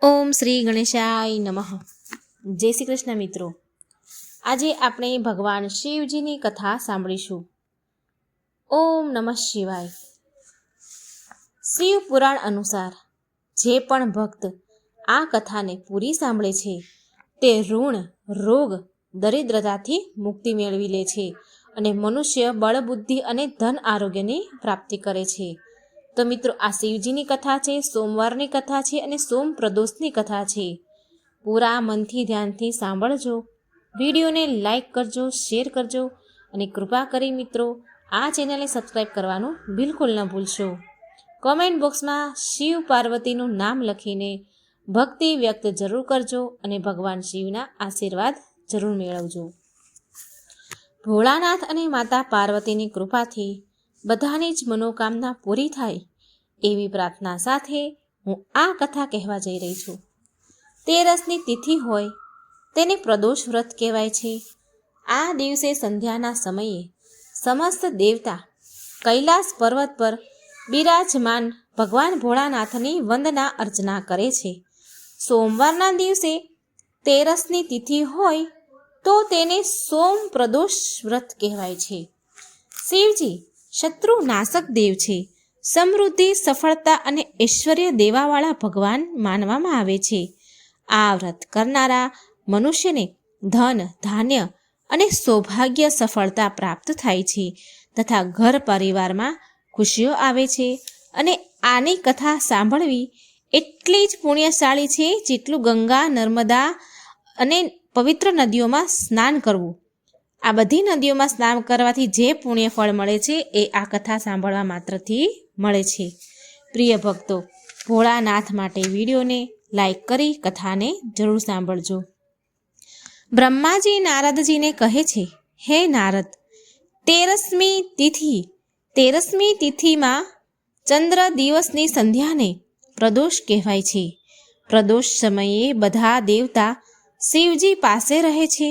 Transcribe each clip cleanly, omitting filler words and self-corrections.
ઓમ શ્રી ગણેશાય નમઃ. જય શ્રી કૃષ્ણ મિત્રો. આજે આપણે ભગવાન શિવજીની કથા સાંભળીશું. ઓમ નમઃ શિવાય. શિવ પુરાણ અનુસાર જે પણ ભક્ત આ કથાને પૂરી સાંભળે છે તે ઋણ, રોગ, દરિદ્રતાથી મુક્તિ મેળવી લે છે અને મનુષ્ય બળ, બુદ્ધિ અને ધન આરોગ્યની પ્રાપ્તિ કરે છે. તો મિત્રો, આ શિવજીની કથા છે, સોમવારની કથા છે અને સોમ પ્રદોષની કથા છે. પૂરા મનથી ધ્યાનથી સાંભળજો. વિડીયોને લાઈક કરજો, શેર કરજો અને કૃપા કરી મિત્રો આ ચેનલને સબસ્ક્રાઈબ કરવાનું બિલકુલ ન ભૂલશો. કોમેન્ટ બોક્સમાં શિવ પાર્વતીનું નામ લખીને ભક્તિ વ્યક્ત જરૂર કરજો અને ભગવાન શિવના આશીર્વાદ જરૂર મેળવજો. ભોળાનાથ અને માતા પાર્વતીની કૃપાથી બધાની જ મનોકામના પૂરી થાય એવી પ્રાર્થના સાથે હું આ કથા કહેવા જઈ રહી છું. તેરસની તિથિ હોય તેને પ્રદોષ વ્રત કહેવાય છે. આ દિવસે સંધ્યાના સમયે સમસ્ત દેવતા કૈલાસ પર્વત પર બિરાજમાન ભગવાન ભોળાનાથની વંદના અર્ચના કરે છે. સોમવારના દિવસે તેરસની તિથિ હોય તો તેને સોમ પ્રદોષ વ્રત કહેવાય છે. શિવજી શત્રુ નાશક દેવ છે. સમૃદ્ધિ, સફળતા અને ઐશ્વર્ય દેવાવાળા ભગવાન માનવામાં આવે છે. આ વ્રત કરનારા મનુષ્યને ધન, ધાન્ય અને સૌભાગ્ય, સફળતા પ્રાપ્ત થાય છે તથા ઘર પરિવારમાં ખુશીઓ આવે છે. અને આની કથા સાંભળવી એટલી જ પુણ્યશાળી છે જેટલું ગંગા, નર્મદા અને પવિત્ર નદીઓમાં સ્નાન કરવું. આ બધી નદીઓમાં સ્નાન કરવાથી જે પુણ્ય ફળ મળે છે એ આ કથા સાંભળવા માત્રથી મળે છે. પ્રિય ભક્તો, ભોળાનાથ માટે વિડીયોને લાઈક કરી કથાને જરૂર સાંભળજો. બ્રહ્માજી નારદજીને કહે છે, હે નારદ, તેરસમી તિથિમાં ચંદ્ર દિવસની સંધ્યાને પ્રદોષ કહેવાય છે. પ્રદોષ સમયે બધા દેવતા શિવજી પાસે રહે છે.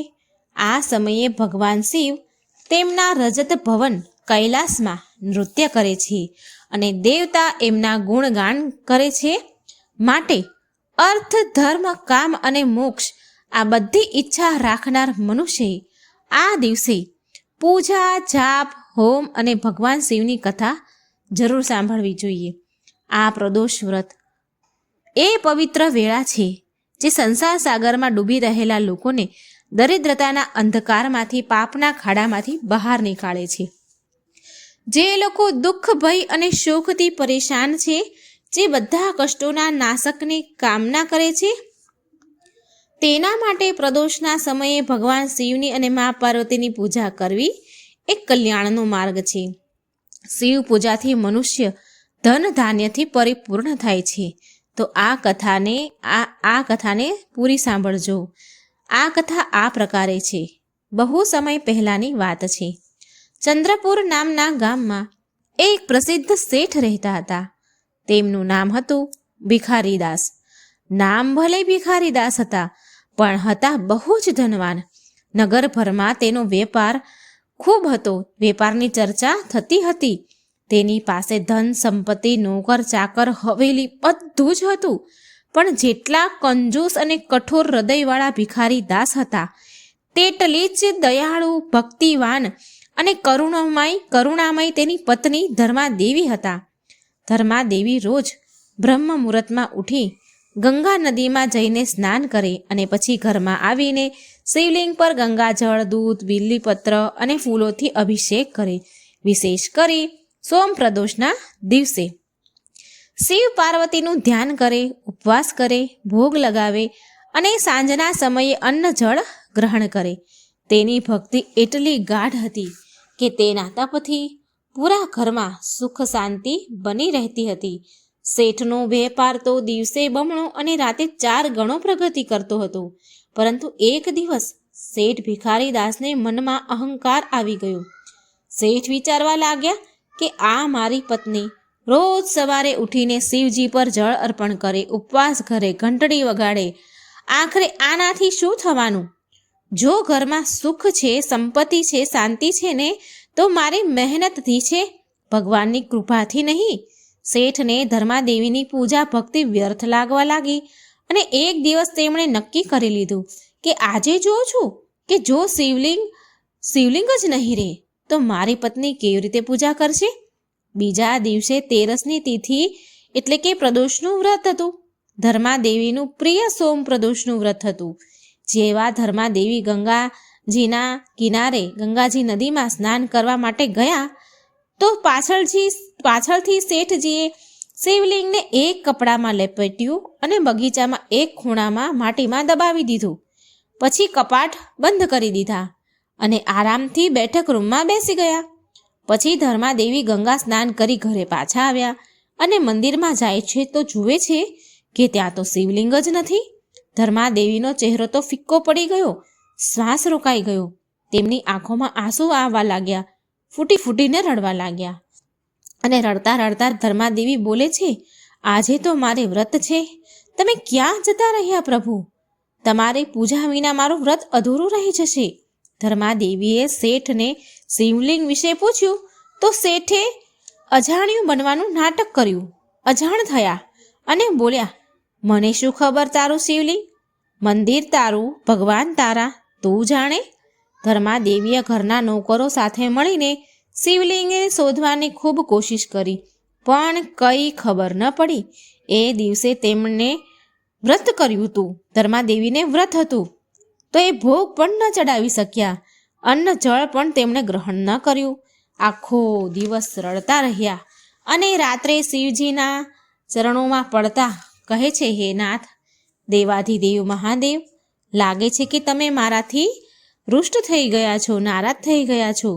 આ સમયે ભગવાન શિવ તેમના રજત ભવન કૈલાસમાં નૃત્ય કરે છે અને દેવતા એમના ગુણગાન કરે છે. માટે અર્થ, ધર્મ, કામ અને મોક્ષ આ બધી ઈચ્છા રાખનાર મનુષ્યએ આ દિવસે પૂજા, જાપ, હોમ અને ભગવાન શિવની કથા જરૂર સાંભળવી જોઈએ. આ પ્રદોષ વ્રત એ પવિત્ર વેળા છે જે સંસાર સાગરમાં ડૂબી રહેલા લોકોને દરિદ્રતાના અંધકારમાંથી, પાપના ખાડામાંથી બહાર નીકાળે છે. જે લોકો દુઃખ, ભય અને શોકથી પરેશાન છે, જે બધા કષ્ટોના નાશકની કામના કરે છે, તેના માટે પ્રદોષના સમયે ભગવાન શિવની અને મા પાર્વતીની પૂજા કરવી એક કલ્યાણનો માર્ગ છે. શિવ પૂજાથી મનુષ્ય ધન, ધાન્યથી પરિપૂર્ણ થાય છે. તો આ કથાને પૂરી સાંભળજો. આ કથા આ પ્રકારે છે. બહુ સમય પહેલાંની વાત છે. ચંદ્રપુર નામના ગામમાં એક પ્રસિદ્ધ શેઠ રહેતા હતા. તેમનું નામ હતું ભિખારીદાસ. નામ ભલે ભિખારીદાસ હતા, પણ હતા બહુ જ ધનવાન. નગરભરમાં તેનો વેપાર ખૂબ હતો. વેપારની ચર્ચા થતી હતી. તેની પાસે ધન, સંપત્તિ, નોકર, ચાકર, હવેલી બધું જ હતું. પણ જેટલા કંજૂસ અને કઠોર હૃદયવાળા ભિખારી દાસ હતા, તેટલી જ દયાળુ, ભક્તિવાન અને કરુણામય તેની પત્ની ધર્માદેવી હતા. ધર્માદેવી રોજ બ્રહ્મ મુહૂર્તમાં ઉઠી ગંગા નદીમાં જઈને સ્નાન કરે અને પછી ઘરમાં આવીને શિવલિંગ પર ગંગાજળ, દૂધ, બીલીપત્ર અને ફૂલોથી અભિષેક કરે. વિશેષ કરી સોમ પ્રદોષના દિવસે શિવ પાર્વતીનું ધ્યાન કરે, ઉપવાસ કરે, ભોગ લગાવે અને સાંજના સમયે અન્ન જળ ગ્રહણ કરે. તેની ભક્તિ એટલી ગાઢ હતી કે તેના તપથી પૂરા ઘરમાં સુખ શાંતિ બની રહેતી હતી. શેઠનો વેપાર તો દિવસે બમણો અને રાતે 4 ગણો પ્રગતિ કરતો હતો. પરંતુ એક દિવસ શેઠ ભિખારીદાસને મનમાં અહંકાર આવી ગયો. શેઠ વિચારવા લાગ્યા કે આ મારી પત્ની રોજ સવારે ઉઠીને શિવજી પર જળ અર્પણ કરે, ઉપવાસ કરે, ઘંટડી વગાડે. આખરે આનાથી શું થવાનું? જો ઘરમાં સુખ છે, સંપત્તિ છે, શાંતિ છે ને, તો મારી મહેનતથી છે, ભગવાનની કૃપાથી નહીં. શેઠને ધર્માદેવીની પૂજા ભક્તિ વ્યર્થ લાગવા લાગી અને એક દિવસ તેમણે નક્કી કરી લીધું કે આજે જોઉં છું કે જો શિવલિંગ જ નહીં રહે તો મારી પત્ની કેવી રીતે પૂજા કરશે. બીજા દિવસે 13ની તિથિ એટલે કે પ્રદોષનું વ્રત હતું. ધર્માદેવીનું પ્રિય સોમ પ્રદોષનું વ્રત હતું. જેવા ધર્માદેવી ગંગાજીના કિનારે ગંગાજી નદીમાં સ્નાન કરવા માટે ગયા તો પાછળથી શેઠજીએ શિવલિંગને એક કપડામાં લપેટ્યું અને બગીચામાં એક ખૂણામાં માટીમાં દબાવી દીધું. પછી કપાટ બંધ કરી દીધા અને આરામથી બેઠક રૂમમાં બેસી ગયા. પછી ધર્માદેવી ગંગા સ્નાન કરી ઘરે પાછા આવ્યા અને મંદિરમાં જાય છે તો જુએ છે કે ત્યાં તો શિવલિંગ જ નથી. ધર્માદેવીનો ચહેરો તો ફિક્કો પડી ગયો, શ્વાસ રોકાઈ ગયો. તેમની આંખોમાં આંસુ આવવા લાગ્યા, ફૂટીને રડવા લાગ્યા. અને રડતા રડતા ધર્માદેવી બોલે છે, આજે તો મારે વ્રત છે, તમે ક્યાં જતા રહ્યા પ્રભુ? તમારી પૂજા વિના મારું વ્રત અધૂરું રહી જશે. ધર્માદેવીએ શેઠને શિવલિંગ વિશે પૂછ્યું તો શેઠે અજાણ્યું બનવાનું નાટક કર્યું, અજાણ થયા અને બોલ્યા, મને શું ખબર તારું શિવલિંગ? મંદિર તારું, ભગવાન તારા, તું જાણે. ધર્માદેવીએ ઘરના નોકરો સાથે મળીને શિવલિંગને શોધવાની ખૂબ કોશિશ કરી, પણ કંઈ ખબર ન પડી. એ દિવસે તેમણે વ્રત કર્યું હતું. ધર્માદેવીને વ્રત હતું તો એ ભોગ પણ ન ચડાવી શક્યા. અન્ન જળ પણ તેમણે ગ્રહણ ન કર્યું. આખો દિવસ રડતા રહ્યા અને રાત્રે શિવજીના ચરણોમાં પડતા કહે છે, હે નાથ, દેવાધિદેવ મહાદેવ, લાગે છે કે તમે મારાથી રૂષ્ટ થઈ ગયા છો, નારાજ થઈ ગયા છો.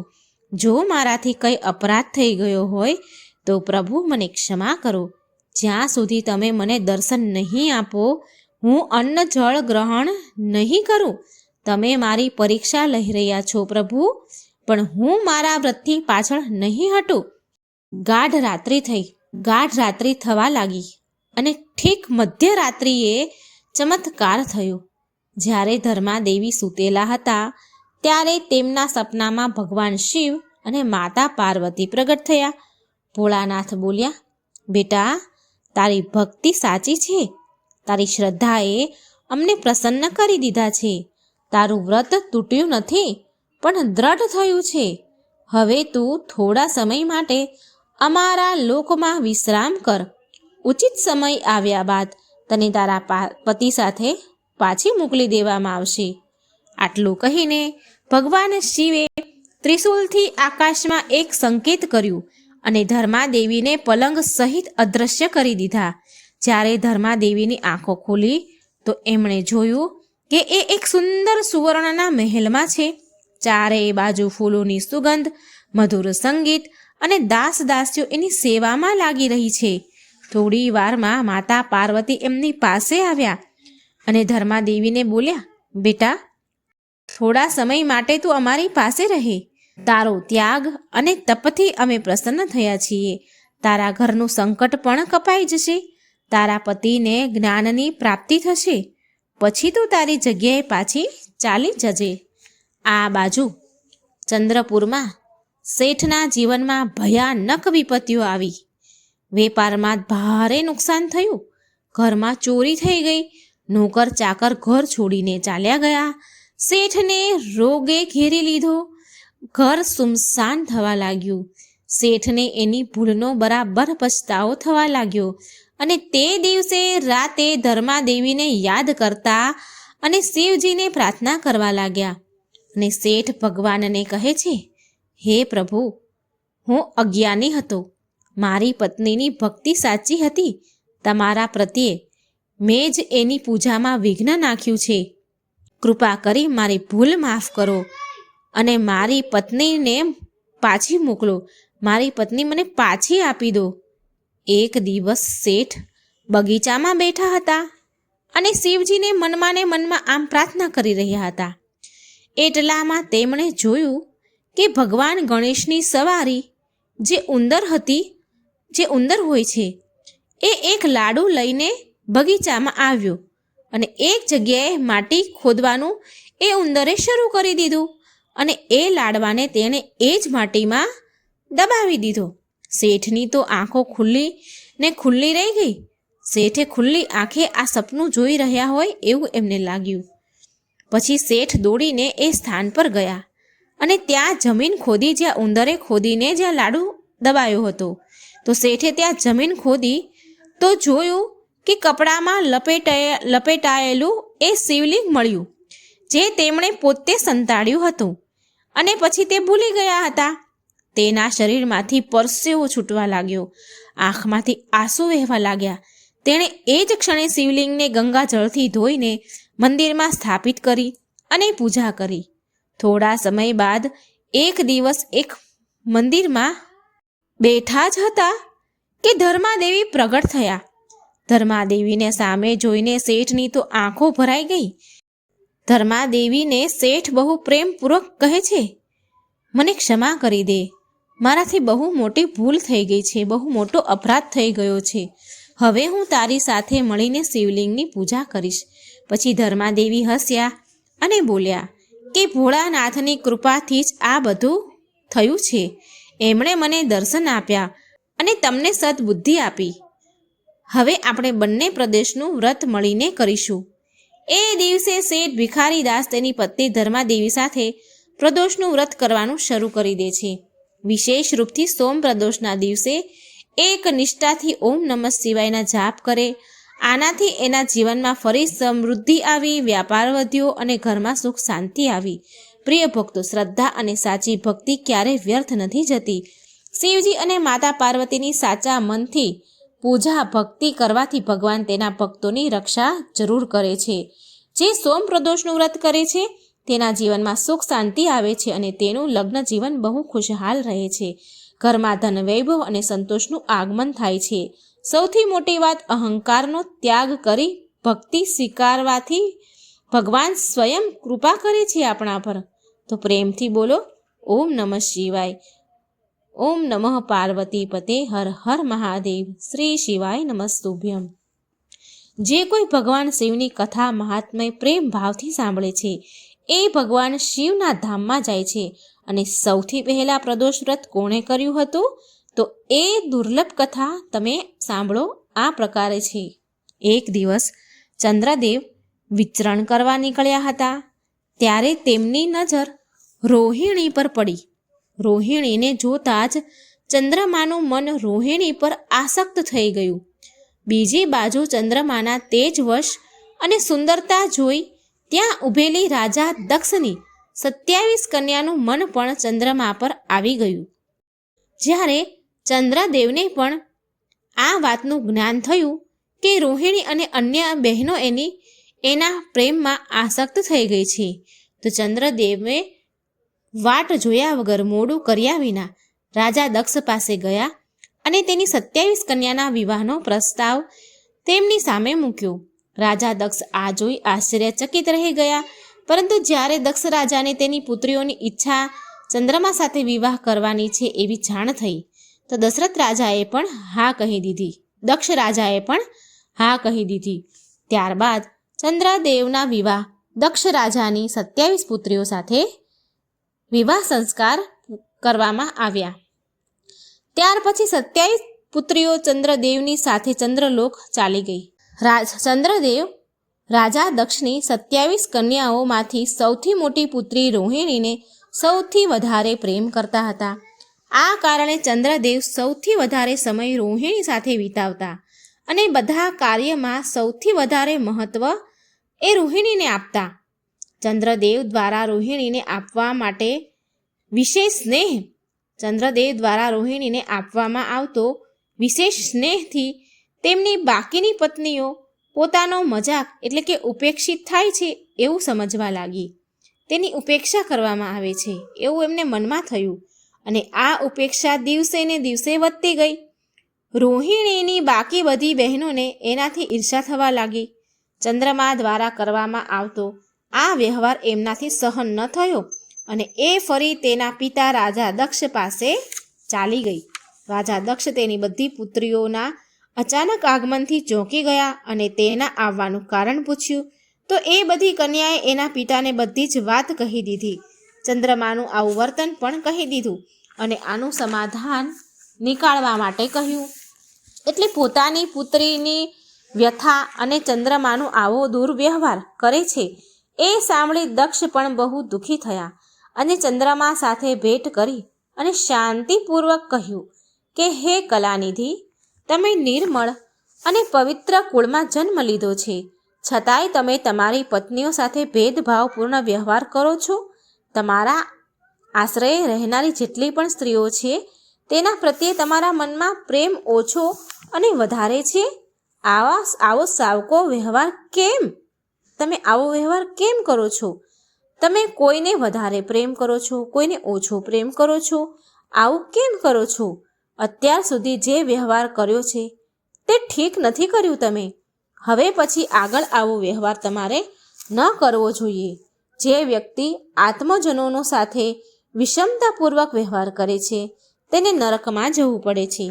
જો મારાથી કંઈ અપરાધ થઈ ગયો હોય તો પ્રભુ મને ક્ષમા કરો. જ્યાં સુધી તમે મને દર્શન નહીં આપો, હું અન્ન જળ ગ્રહણ નહીં કરું. તમે મારી પરીક્ષા લઈ રહ્યા છો પ્રભુ, પણ હું મારા વ્રતથી પાછળ નહીં હટું. ગાઢ રાત્રિ થવા લાગી અને ઠીક મધ્યરાત્રિએ ચમત્કાર થયો. જ્યારે ધર્માદેવી સૂતેલા હતા ત્યારે તેમના સપનામાં ભગવાન શિવ અને માતા પાર્વતી પ્રગટ થયા. ભોળાનાથ બોલ્યા, બેટા, તારી ભક્તિ સાચી છે. તારી શ્રદ્ધાએ અમને પ્રસન્ન કરી દીધા છે. તારું વ્રત તૂટ્યું નથી પણ દ્રઢ થયું છે. હવે તું થોડા સમય માટે અમારા લોકમાં વિશ્રામ કર. ઉચિત સમય આવ્યા બાદ તને તારા પતિ સાથે પાછી મોકલી દેવામાં આવશે. આટલું કહીને ભગવાન શિવે ત્રિશૂલથી આકાશમાં એક સંકેત કર્યું અને ધર્માદેવીને પલંગ સહિત અદૃશ્ય કરી દીધા. જ્યારે ધર્માદેવીની આંખો ખુલી તો એમણે જોયું કે એ એક સુંદર સુવર્ણના મહેલમાં છે. ચારેય બાજુ ફૂલોની સુગંધ, મધુર સંગીત અને દાસીઓ એની સેવામાં લાગી રહી છે. થોડી વારમાં માતા પાર્વતી એમની પાસે આવ્યા અને ધર્માદેવીને બોલ્યા, બેટા, થોડા સમય માટે તું અમારી પાસે રહે. તારો ત્યાગ અને તપથી અમે પ્રસન્ન થયા છીએ. તારા ઘરનું સંકટ પણ કપાઈ જશે. તારા પતિને જ્ઞાનની પ્રાપ્તિ થશે. પછી તું તારી જગ્યાએ પાછી ચાલી જજે. આ બાજુ ચંદ્રપુરમાં શેઠના જીવનમાં ભયાનક વિપત્તિઓ આવી. વેપારમાં ભારે નુકસાન થયું. ઘરમાં ચોરી થઈ ગઈ. નોકર ચાકર ઘર છોડીને ચાલ્યા ગયા. શેઠને રોગે ઘેરી લીધો. ઘર સુમસાન થવા લાગ્યું. શેઠને એની ભૂલનો બરાબર પછતાવો થવા લાગ્યો અને તે દિવસે રાતે ધર્માદેવીને યાદ કરતા અને શિવજીને પ્રાર્થના કરવા લાગ્યા. અને શેઠ ભગવાનને કહે છે, હે પ્રભુ, હું અજ્ઞાની હતો. મારી પત્નીની ભક્તિ સાચી હતી. તમારા પ્રત્યે મેં જ એની પૂજામાં વિઘ્ન નાખ્યું છે. કૃપા કરી મારી ભૂલ માફ કરો અને મારી પત્નીને પાછી મોકલો. મારી પત્ની મને પાછી આપી દો. એક દિવસ શેઠ બગીચામાં બેઠા હતા અને શિવજીને મનમાં ને મનમાં આમ પ્રાર્થના કરી રહ્યા હતા. એટલામાં તેમણે જોયું કે ભગવાન ગણેશની સવારી જે ઉંદર હોય છે એ એક લાડુ લઈને બગીચામાં આવ્યો અને એક જગ્યાએ માટી ખોદવાનું એ ઉંદરે શરૂ કરી દીધું અને એ લાડવાને તેણે એ જ માટીમાં દબાવી દીધો. શેઠની તો આંખો ખુલ્લી રહી ગઈ. શેઠે ખુલ્લી આંખે આ સપનું જોઈ રહ્યા હોય એવું એમને લાગ્યું. પછી શેઠ દોડીને એ સ્થાન પર ગયા અને ત્યાં જમીન ખોદી જ્યાં ઉંદરે ખોદીને જ્યાં લાડુ દબાયો હતો. તો શેઠે ત્યાં જમીન ખોદી તો જોયું કે કપડામાં લપેટાયેલું એ શિવલિંગ મળ્યું, જે તેમણે પોતે સંતાડ્યું હતું. અને પછી તે ભૂલી ગયા હતા. તેના શરીરમાંથી પરસેવો છૂટવા લાગ્યો, આંખમાંથી આંસુ વહેવા લાગ્યા. તેણે એ જ ક્ષણે શિવલિંગને ગંગાજળથી ધોઈને મંદિરમાં સ્થાપિત કરી અને પૂજા કરી. થોડા સમય બાદ એક દિવસ એક મંદિરમાં બેઠા જ હતા કે ધર્માદેવી પ્રગટ થયા. ધર્માદેવીને સામે જોઈને શેઠની તો આંખો ભરાઈ ગઈ. ધર્માદેવીને શેઠ બહુ પ્રેમપૂર્વક કહે છે, મને ક્ષમા કરી દે, મારાથી બહુ મોટી ભૂલ થઈ ગઈ છે, બહુ મોટો અપરાધ થઈ ગયો છે. હવે હું તારી સાથે મળીને શિવલિંગની પૂજા કરીશ. પછી ધર્માદેવી હસ્યા અને બોલ્યા કે ભોળાનાથની કૃપાથી જ આ બધું થયું છે. એમણે મને દર્શન આપ્યા અને તમને સદબુદ્ધિ આપી. હવે આપણે બંને પ્રદેશનું વ્રત મળીને કરીશું. એ દિવસે શેઠ ભિખારીદાસ તેની પત્ની ધર્માદેવી સાથે પ્રદોષનું વ્રત કરવાનું શરૂ કરી દે છે. વિશેષ રૂપથી સોમ પ્રદોષના દિવસે એક નિષ્ઠાથી ઓમ નમઃ શિવાયના જાપ કરે. આનાથી એના જીવનમાં ફરી સમૃદ્ધિ આવી, વ્યાપાર વધ્યો અને ઘરમાં સુખ શાંતિ આવી. પ્રિય ભક્તો, શ્રદ્ધા અને સાચી ભક્તિ ક્યારેય વ્યર્થ નથી જતી. શિવજી અને માતા પાર્વતીની સાચા મનથી પૂજા ભક્તિ કરવાથી ભગવાન તેના ભક્તોની રક્ષા જરૂર કરે છે. જે સોમ પ્રદોષનું વ્રત કરે છે તેના જીવનમાં સુખ શાંતિ આવે છે અને તેનું લગ્ન જીવન બહુ ખુશહાલ રહે છે. ઘરમાં ધન વૈભવ અને સંતોષનું આગમન થાય છે. સૌથી મોટી વાત, અહંકારનો ત્યાગ કરી ભક્તિ સ્વીકારવાથી ભગવાન સ્વયં કૃપા કરે છે આપણા પર. તો પ્રેમથી બોલો ઓમ નમઃ શિવાય. ઓમ નમઃ પાર્વતી પતે હર હર મહાદેવ. શ્રી શિવાય નમસ્તુભ્યમ. જે કોઈ ભગવાન શિવની કથા મહાત્મય પ્રેમ ભાવથી સાંભળે છે એ ભગવાન શિવના ધામમાં જાય છે. અને સૌથી પહેલાં પ્રદોષ વ્રત કોણે કર્યું હતું? તો એ દુર્લભ કથા તમે સાંભળો. આ પ્રકારે છે. એક દિવસ ચંદ્રદેવ વિચરણ કરવા નીકળ્યા હતા. ત્યારે તેમની નજર રોહિણી પર પડી. રોહિણીને જોતાં જ ચંદ્રમાનું મન રોહિણી પર આસક્ત થઈ ગયું. બીજી બાજુ ચંદ્રમાના તેજવશ અને સુંદરતા જોઈ ત્યાં ઊભેલી રાજા દક્ષની 27 કન્યાનું મન પણ ચંદ્રમા પર આવી ગયું. જ્યારે ચંદ્રદેવને પણ આ વાતનું જ્ઞાન થયું કે રોહિણી અને અન્ય બહેનો એના પ્રેમમાં આસક્ત થઈ ગઈ છે, તો ચંદ્રદેવે વાટ જોયા વગર મોડું કર્યા વિના રાજા દક્ષ પાસે ગયા અને તેની 27 કન્યાના વિવાહનો પ્રસ્તાવ તેમની સામે મૂક્યો. રાજા દક્ષ આ જોઈ આશ્ચર્યચકિત રહી ગયા. પરંતુ જ્યારે દક્ષ રાજાને તેની પુત્રીઓની ઈચ્છા ચંદ્રમા સાથે વિવાહ કરવાની છે એવી જાણ થઈ, તો દશરથ રાજાએ પણ હા કહી દીધી. દક્ષ રાજાએ પણ હા કહી દીધી. ત્યારબાદ ચંદ્રદેવના વિવાહ દક્ષ રાજાની 27 પુત્રીઓ સાથે વિવાહ સંસ્કાર કરવામાં આવ્યા. ત્યાર પછી 27 પુત્રીઓ ચંદ્રદેવની સાથે ચંદ્રલોક ચાલી ગઈ. ચંદ્રદેવ રાજા દક્ષની 27 કન્યાઓમાંથી સૌથી મોટી પુત્રી રોહિણીને સૌથી વધારે પ્રેમ કરતા હતા. આ કારણે ચંદ્રદેવ સૌથી વધારે સમય રોહિણી સાથે વિતાવતા અને બધા કાર્યમાં સૌથી વધારે મહત્વ એ રોહિણીને આપતા. ચંદ્રદેવ દ્વારા રોહિણીને આપવા માટે વિશેષ સ્નેહ ચંદ્રદેવ દ્વારા રોહિણીને આપવામાં આવતો વિશેષ સ્નેહથી તેમની બાકીની પત્નીઓ પોતાનો મજાક એટલે કે ઉપેક્ષિત થાય છે એવું સમજવા લાગી. તેની ઉપેક્ષા કરવામાં આવે છે એવું એમને મનમાં થયું અને આ ઉપેક્ષા દિવસે ને દિવસે વધતી ગઈ. રોહિણીની બાકી બધી બહેનોને એનાથી ઈર્ષા થવા લાગી. ચંદ્રમા દ્વારા કરવામાં આવતો આ વ્યવહાર એમનાથી સહન ન થયો અને એ ફરી તેના પિતા રાજા દક્ષ પાસે ચાલી ગઈ. રાજા દક્ષ તેની બધી પુત્રીઓના અચાનક આગમનથી ચોંકી ગયા અને તેના આવવાનું કારણ પૂછ્યું, તો એ બધી કન્યાએ એના પિતાને બધી જ વાત કહી દીધી. ચંદ્રમાનું આવું વર્તન પણ કહી દીધું અને આનું સમાધાન નીકાળવા માટે કહ્યું. એટલે પોતાની પુત્રીની વ્યથા અને ચંદ્રમાનો આવો દુર્વ્યવહાર કરે છે એ સાંભળી દક્ષ પણ બહુ દુઃખી થયા અને ચંદ્રમા સાથે ભેટ કરી અને શાંતિપૂર્વક કહ્યું કે હે કલાનિધિ, તમે નિર્મળ અને પવિત્ર કુળમાં જન્મ લીધો છે, છતાંય તમે તમારી પત્નીઓ સાથે ભેદભાવપૂર્ણ વ્યવહાર કરો છો. તમારા આશ્રયે રહેનારી જેટલી પણ સ્ત્રીઓ છે તેના પ્રત્યે તમારા મનમાં પ્રેમ ઓછો અને વધારે છે. આવો સાવકો વ્યવહાર કેમ? તમે આવો વ્યવહાર કેમ કરો છો? તમે કોઈને વધારે પ્રેમ કરો છો, કોઈને ઓછો પ્રેમ કરો છો. આવું કેમ કરો છો? અત્યાર સુધી જે વ્યવહાર કર્યો છે તે ઠીક નથી કર્યું તમે. હવે પછી આગળ આવો વ્યવહાર તમારે ન કરવો જોઈએ. જે વ્યક્તિ આત્મજનોનો સાથે વિષમતાપૂર્વક વ્યવહાર કરે છે તેને નરકમાં જવું પડે છે.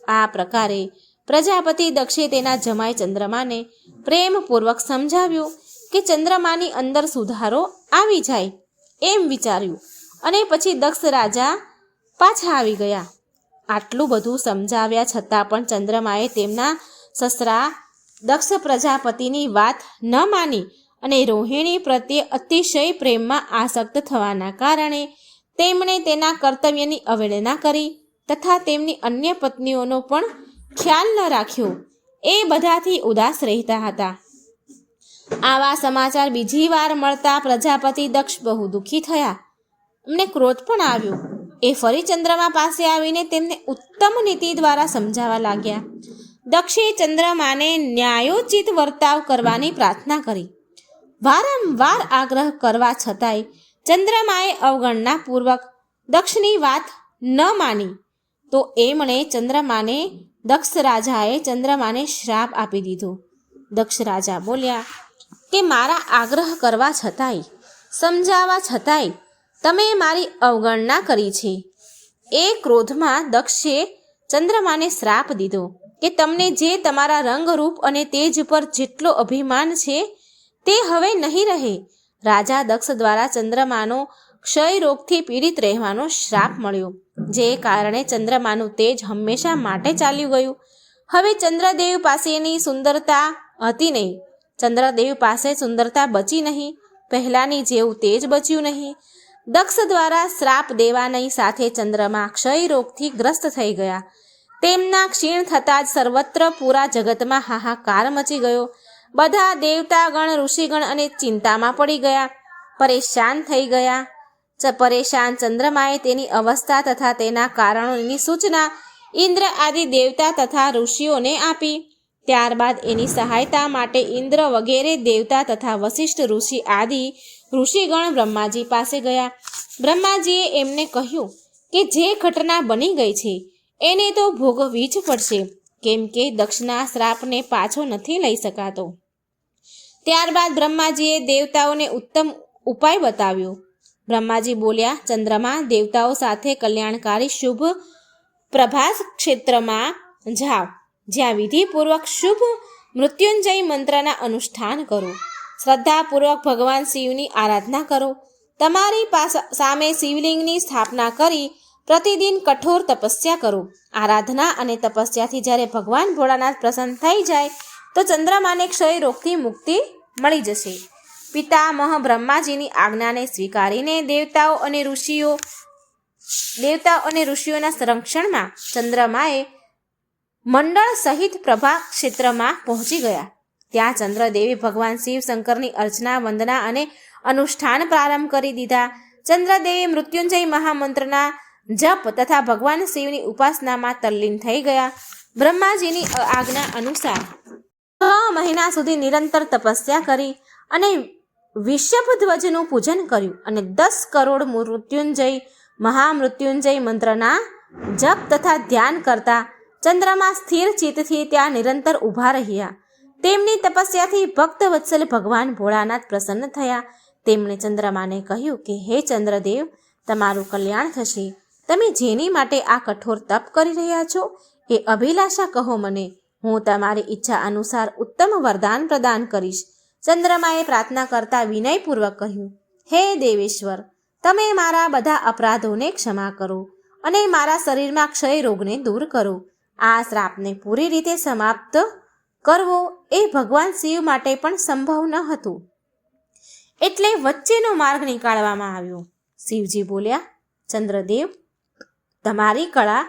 આ પ્રકારે પ્રજાપતિ દક્ષે તેના જમાઈ ચંદ્રમાને પ્રેમપૂર્વક સમજાવ્યું કે ચંદ્રમાની અંદર સુધારો આવી જાય એમ વિચાર્યું અને પછી દક્ષ રાજા પાછા આવી ગયા. આટલું બધું સમજાવ્યા છતાં પણ ચંદ્રમાએ તેમના સસરા દક્ષ પ્રજાપતિની વાત ન માની અને રોહિણી પ્રત્યે અતિશય પ્રેમમાં આસક્ત થવાના કારણે તેમણે તેના કર્તવ્યની અવહેલના કરી તથા તેમની અન્ય પત્નીઓનો પણ ખ્યાલ ન રાખ્યો. એ બધાથી ઉદાસ રહેતા હતા. આવા સમાચાર બીજી વાર મળતા પ્રજાપતિ દક્ષ બહુ દુઃખી થયા. એમને ક્રોધ પણ આવ્યો. એ ફરી ચંદ્રમા પાસે આવીને તેમને ઉત્તમ નીતિ દ્વારા સમજાવવા લાગ્યા. દક્ષે ચંદ્રમાને ન્યાયોચિત વર્તાવ કરવાની પ્રાર્થના કરી. વારંવાર આગ્રહ કરવા છતાંય ચંદ્રમાએ અવગણનાપૂર્વક દક્ષની વાત ન માની તો દક્ષ રાજાએ ચંદ્રમાને શ્રાપ આપી દીધો. દક્ષ રાજા બોલ્યા કે મારા આગ્રહ કરવા છતાંય, સમજાવવા છતાંય તમે મારી અવગણના કરી છે. એ ક્રોધમાં દક્ષે ચંદ્રમાને શ્રાપ દીધો કે તમને જે તમારા રંગરૂપ અને તેજ પર જેટલો અભિમાન છે તે હવે નહીં રહે. રાજા દક્ષ દ્વારા ચંદ્રમાનો ક્ષય રોગથી પીડિત રહેવાનો શ્રાપ મળ્યો, જે કારણે ચંદ્રમાનું તેજ હંમેશા માટે ચાલ્યું ગયું. હવે ચંદ્રદેવ પાસેની સુંદરતા હતી નહીં. ચંદ્રદેવ પાસે સુંદરતા બચી નહીં. પહેલાંની જેવું તેજ બચ્યું નહીં. દક્ષ દ્વારા શ્રાપ દેવાની સાથે ચંદ્રમા ક્ષય રોગથી ગ્રસ્ત થઈ ગયા. તેમના ક્ષીણ થતાં જ સર્વત્ર પૂરા જગતમાં હાહાકાર મચી ગયો. બધા દેવતાગણ, ઋષિગણ અને ચિંતામાં પડી ગયા, પરેશાન થઈ ગયા. પરેશાન ચંદ્રમાએ તેની અવસ્થા તથા તેના કારણોની સૂચના ઇન્દ્ર આદિ દેવતા તથા ઋષિઓને આપી. ત્યારબાદ એની સહાયતા માટે ઇન્દ્ર વગેરે દેવતા તથા વશિષ્ઠ ઋષિ આદિ ઋષિગણ બ્રહ્માજી પાસે ગયા. બ્રહ્માજીએ એમને કહ્યું કે જે ઘટના બની ગઈ છે એને તો ભોગવવી જ પડશે, કેમ કે દક્ષના શ્રાપને પાછો નથી લઈ શકાતો. ત્યારબાદ બ્રહ્માજીએ દેવતાઓને ઉત્તમ ઉપાય બતાવ્યો. બ્રહ્માજી બોલ્યા, ચંદ્રમા, દેવતાઓ સાથે કલ્યાણકારી શુભ પ્રભાસ ક્ષેત્રમાં જાઓ, જ્યાં વિધિપૂર્વક શુભ મૃત્યુંજય મંત્રના અનુષ્ઠાન કરો. શ્રદ્ધાપૂર્વક ભગવાન શિવની આરાધના કરો. તમારી સામે શિવલિંગની સ્થાપના કરી પ્રતિદિન કઠોર તપસ્યા કરો. આરાધના અને તપસ્યાથી જ્યારે ભગવાન ભોળાનાથ પ્રસન્ન થઈ જાય તો ચંદ્રમાને ક્ષય રોગથી મુક્તિ મળી જશે. પિતામહ બ્રહ્માજીની આજ્ઞાને સ્વીકારીને દેવતાઓ અને ઋષિઓના સંરક્ષણમાં ચંદ્રમાએ મંડળ સહિત પ્રભા ક્ષેત્રમાં પહોંચી ગયા. ત્યાં ચંદ્રદેવે ભગવાન શિવ શંકરની અર્ચના, વંદના અને અનુષ્ઠાન પ્રારંભ કરી દીધા. ચંદ્રદેવે મૃત્યુંજય મહામંત્રના જપ તથા ભગવાન શિવની ઉપાસનામાં તલ્લીન થઈ ગયા. બ્રહ્માજીની આજ્ઞા અનુસાર 6 મહિના સુધી નિરંતર તપસ્યા કરી અને વિષભધ્વજનું પૂજન કર્યું અને 10 કરોડ મહામૃત્યુંજય મંત્રના જપ તથા ધ્યાન કરતા ચંદ્રમા સ્થિર ચિત્તથી ત્યાં નિરંતર ઊભા રહ્યા. તેમની તપસ્યાથી ભક્ત વત્સલ ભગવાન ભોળાનાથ પ્રસન્ન થયા. તેમણે ચંદ્રમાને કહ્યું કે હે ચંદ્રદેવ, તમારું કલ્યાણ થશે. તમે જેની માટે આ કઠોર તપ કરી રહ્યા છો એ અભિલાષા કહો મને. હું તમારી ઈચ્છા અનુસાર ઉત્તમ વરદાન પ્રદાન કરીશ. ચંદ્રમાએ પ્રાર્થના કરતા વિનયપૂર્વક કહ્યું, હે દેવેશ્વર, તમે મારા બધા અપરાધોને ક્ષમા કરો અને મારા શરીરમાં ક્ષય રોગને દૂર કરો. આ શ્રાપને પૂરી રીતે સમાપ્ત કરવો એ ભગવાન શિવ માટે પણ સંભવ ન હતું. એટલે વચ્ચેનો માર્ગ નીકાળવામાં આવ્યો. શિવજી બોલ્યા, ચંદ્રદેવ, તમારી કળા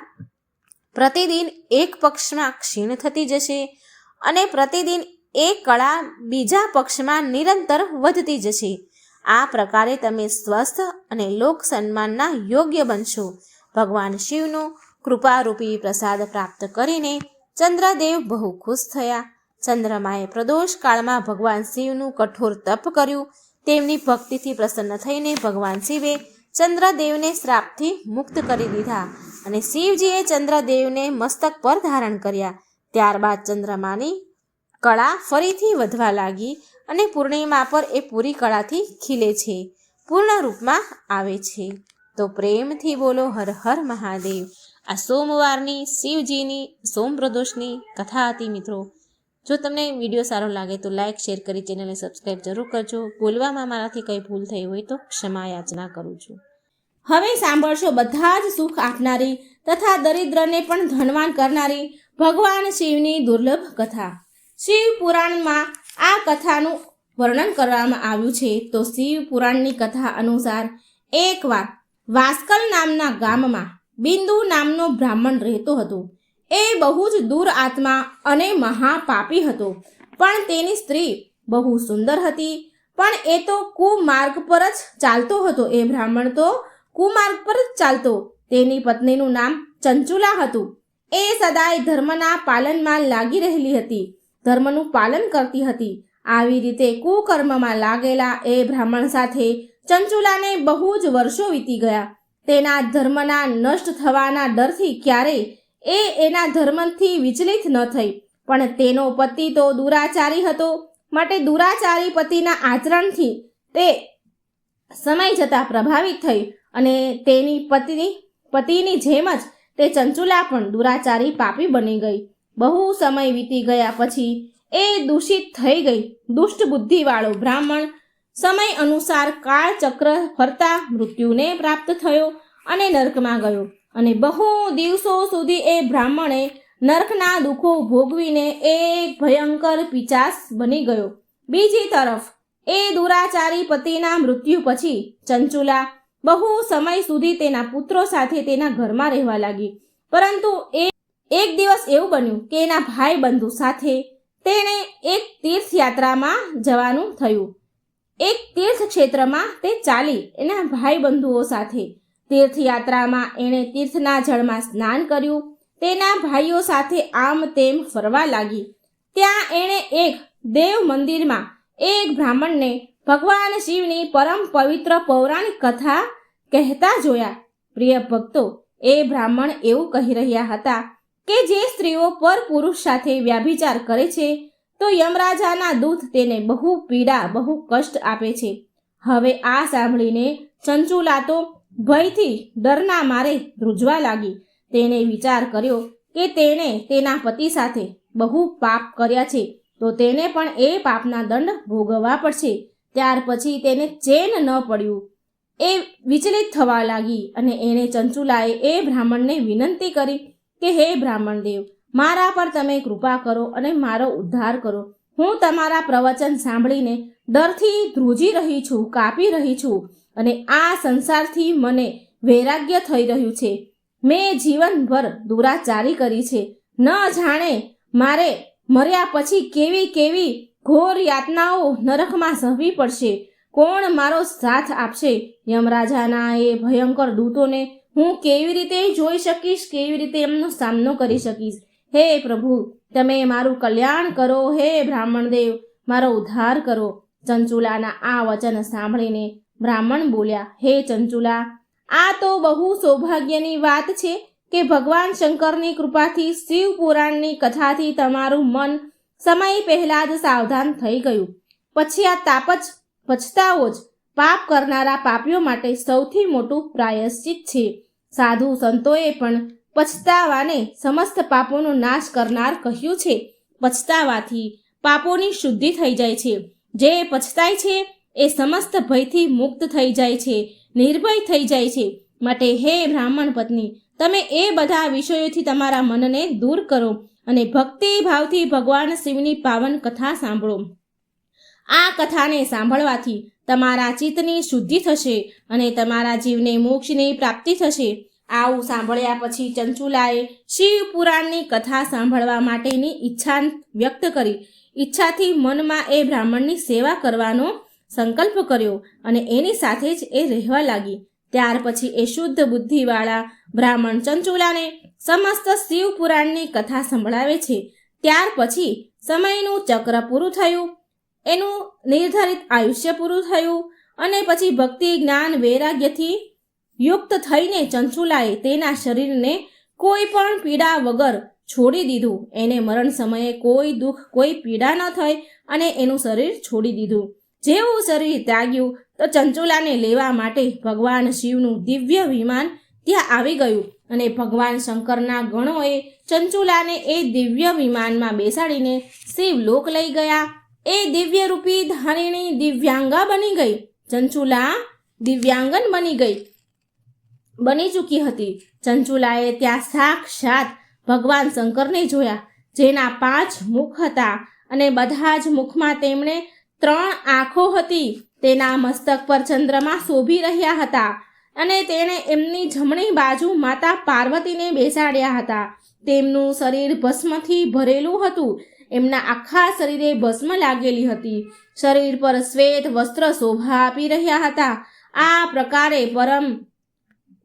પ્રતિદિન એક પક્ષમાં ક્ષીણ થતી જશે અને પ્રતિદિન એ કળા બીજા પક્ષમાં નિરંતર વધતી જશે. આ પ્રકારે તમે સ્વસ્થ અને લોક સન્માનના યોગ્ય બનશો. ભગવાન શિવનો કૃપારૂપી પ્રસાદ પ્રાપ્ત કરીને ચંદ્રદેવ બહુ ખુશ થયા. ચંદ્રમાએ પ્રદોષ કાળમાં ભગવાન શિવનું કઠોર તપ કર્યું. તેમની ભક્તિથી પ્રસન્ન થઈને ભગવાન શિવે ચંદ્રદેવને શ્રાપથી મુક્ત કરી દીધા અને શિવજીએ ચંદ્રદેવને મસ્તક પર ધારણ કર્યા. ત્યારબાદ ચંદ્રમાની કળા ફરીથી વધવા લાગી અને પૂર્ણિમા પર એ પૂરી કળાથી ખીલે છે, પૂર્ણ રૂપમાં આવે છે. તો પ્રેમથી બોલો હર હર મહાદેવ. આ સોમવારની શિવજીની સોમ પ્રદોષની કથા હતી મિત્રો. જો તમને વિડીયો સારો લાગે તો લાઇક શેર કરી ચેનલને સબસ્ક્રાઈબ જરૂર કરજો. બોલવામાં મારાથી કંઈ ભૂલ થઈ હોય તો ક્ષમા યાચના કરું છું. હવે સાંભળશો બધા જ સુખ આપનારી તથા દરિદ્રને પણ ધનવાન કરનારી ભગવાન શિવની દુર્લભ કથા. શિવ પુરાણમાં આ કથાનું વર્ણન કરવામાં આવ્યું છે. તો શિવ પુરાણની કથા અનુસાર એકવાર વાસ્કલ નામના ગામમાં બિંદુ નામનો બ્રાહ્મણ રહેતો હતો. એ બહુ જ દૂર આત્મા અને મહાપાપી હતો, પણ તેની સ્ત્રી બહુ સુંદર હતી. પણ એ તો કુમાર્ગ પર જ ચાલતો હતો. એ બ્રાહ્મણ તો કુમાર્ગ પર જ ચાલતો. તેની પત્નીનું નામ ચંચુલા હતું. એ સદાય ધર્મના પાલનમાં લાગી રહેલી હતી, ધર્મનું પાલન કરતી હતી. આવી રીતે કુકર્મમાં લાગેલા એ બ્રાહ્મણ સાથે ચંચુલાને બહુ જ વર્ષો વીતી ગયા. તેના ધર્મના નષ્ટ થવાના ડરથી ક્યારેય એના ધર્મથી વિચલિત ન થઈ. પણ તેનો પતિ તો દુરાચારી હતો, માટે દુરાચારી પતિના આચરણથી તે સમય જતાં પ્રભાવિત થઈ અને તેની પતિની જેમ જ તે ચંચુલા પણ દુરાચારી પાપી બની ગઈ. બહુ સમય વીતી ગયા પછી એ દૂષિત થઈ ગઈ. દુષ્ટ બુદ્ધિવાળો બ્રાહ્મણ સમય અનુસાર કાળચક્ર ફરતા મૃત્યુને પ્રાપ્ત થયો અને નરકમાં ગયો. અને બહુ દિવસો સુધી એ બ્રાહ્મણે નરકના દુઃખો ભોગવીને એક ભયંકર પિશાચ બની ગયો. બીજી તરફ એ દુરાચારી પતિના મૃત્યુ પછી ચંચુલા બહુ સમય સુધી તેના પુત્રો સાથે તેના ઘરમાં રહેવા લાગી. પરંતુ એક દિવસ એવું બન્યું કે એના ભાઈ બંધુ સાથે તેણે એક તીર્થયાત્રામાં જવાનું થયું. એક તીર્થ ક્ષેત્રમાં તે ચાલી એના ભાઈ બંધુઓ સાથે. તીર્થયાત્રામાં એણે તીર્થના જળમાં સ્નાન કર્યું. તેના ભાઈઓ સાથે આમ તેમ ફરવા લાગી. ત્યાં એણે એક દેવ મંદિરમાં એક બ્રાહ્મણને ભગવાન શિવની પરમ પવિત્ર પૌરાણિક કથા કહેતા જોયા. પ્રિય ભક્તો, એ બ્રાહ્મણ એવું કહી રહ્યા હતા કે જે સ્ત્રીઓ પર પુરુષ સાથે વ્યાભિચાર કરે છે તો યમરાજાના દૂત તેને બહુ પીડા, બહુ કષ્ટ આપે છે. હવે આ સાંભળીને ચંચુલા તો ભયથી ડરના મારે ધ્રુજવા લાગી. તેણે વિચાર કર્યો કે તેણે તેના પતિ સાથે બહુ પાપ કર્યા છે તો તેને પણ એ પાપના દંડ ભોગવવા પડશે. ત્યાર પછી તેને ચેન ન પડ્યું. એ વિચલિત થવા લાગી અને એણે ચંચુલાએ એ બ્રાહ્મણને વિનંતી કરી કે હે બ્રાહ્મણ દેવ, મારા પર તમે કૃપા કરો અને મારો ઉદ્ધાર કરો. હું તમારા પ્રવચન સાંભળીને ડરથી ધ્રુજી રહી છું, કાપી રહી છું અને આ સંસારથી મને વૈરાગ્ય થઈ રહ્યું છે. મેં જીવનભર દુરાચારી કરી છે. ન જાણે મારે મર્યા પછી કેવી કેવી ઘોર યાતનાઓ નરકમાં સહવી પડશે. કોણ મારો સાથ આપશે? યમરાજાના એ ભયંકર દૂતોને હું કેવી રીતે જોઈ શકીશ? કેવી રીતે એમનો સામનો કરી શકીશ? હે પ્રભુ, તમે મારું કલ્યાણ કરો. હે બ્રાહ્મણ દેવ, મારો ઉદ્ધાર કરો. ચંચુલાના આ વચન સાંભળીને બ્રાહ્મણ બોલ્યા, હે ચંચુલા, આ તો બહુ સૌભાગ્યની વાત છે કે ભગવાન શંકરની કૃપાથી શિવ પુરાણની કથાથી તમારું મન સમય પહેલા જ સાવધાન થઈ ગયું. પછી આ પછતાવો જ પાપ કરનારા પાપીઓ માટે સૌથી મોટું પ્રાયશ્ચિત છે. સાધુ સંતોએ પણ પછતાવાને સમસ્ત પાપોનો નાશ કરનાર કહ્યું છે. પછતાવાથી પાપોની શુદ્ધિ થઈ જાય છે. જે પછતાય છે એ સમસ્ત ભયથી મુક્ત થઈ જાય છે, નિર્ભય થઈ જાય છે. માટે હે બ્રાહ્મણ પત્ની, તમે એ બધા વિષયોથી તમારા મનને દૂર કરો અને ભક્તિ ભાવથી ભગવાન શિવની પાવન કથા સાંભળો. આ કથાને સાંભળવાથી તમારા ચિત્તની શુદ્ધિ થશે અને તમારા જીવને મોક્ષની પ્રાપ્તિ થશે. આવું સાંભળ્યા પછી ચંચુલાએ શિવ પુરાણની કથા સાંભળવા માટેની ઈચ્છા વ્યક્ત કરી. ઈચ્છાથી મનમાં એ બ્રાહ્મણની સેવા કરવાનો સંકલ્પ કર્યો અને એની સાથે જ એ રહેવા લાગી. ત્યાર પછી એ શુદ્ધ બુદ્ધિવાળા બ્રાહ્મણ ચંચુલાને સમસ્ત શિવ પુરાણની કથા સંભળાવે છે. ત્યાર પછી સમયનું ચક્ર પૂરું થયું, એનું નિર્ધારિત આયુષ્ય પૂરું થયું અને પછી ભક્તિ જ્ઞાન વૈરાગ્યથી યુક્ત થઈને ચંચુલાએ તેના શરીરને કોઈ પણ પીડા વગર છોડી દીધું. એને મરણ સમયે કોઈ દુઃખ કોઈ પીડા ન થઈ અને એનું શરીર છોડી દીધું. જેવું શરીર ત્યાગ્યું તો ચંચુલાને લેવા માટે ભગવાન શિવનું દિવ્ય વિમાન ત્યાં આવી ગયું અને ભગવાન શંકરના ગણોએ ચંચુલાને એ દિવ્ય વિમાનમાં બેસાડીને શિવલોક લઈ ગયા. એ દિવ્ય રૂપી ધારિણી દિવ્યાંગા બની ગઈ. ચંચુલા દિવ્યાંગન બની ચૂકી હતી. ચંચુલાએ ત્યાં સાક્ષાત ભગવાન શંકરને જોયા, જેના 5 મુખ હતા અને બધા જ મુખમાં તેમણે 3 આંખો હતી. તેના મસ્તક પર ચંદ્રમા શોભી રહ્યા હતા અને તેણે એમની જમણી બાજુ માતા પાર્વતીને બેસાડ્યા હતા. તેમનું શરીર ભસ્મથી ભરેલું હતું. એમના આખા શરીરે ભસ્મ લાગેલી હતી. શરીર પર શ્વેત વસ્ત્ર શોભા આપી રહ્યા હતા. આ પ્રકારે પરમ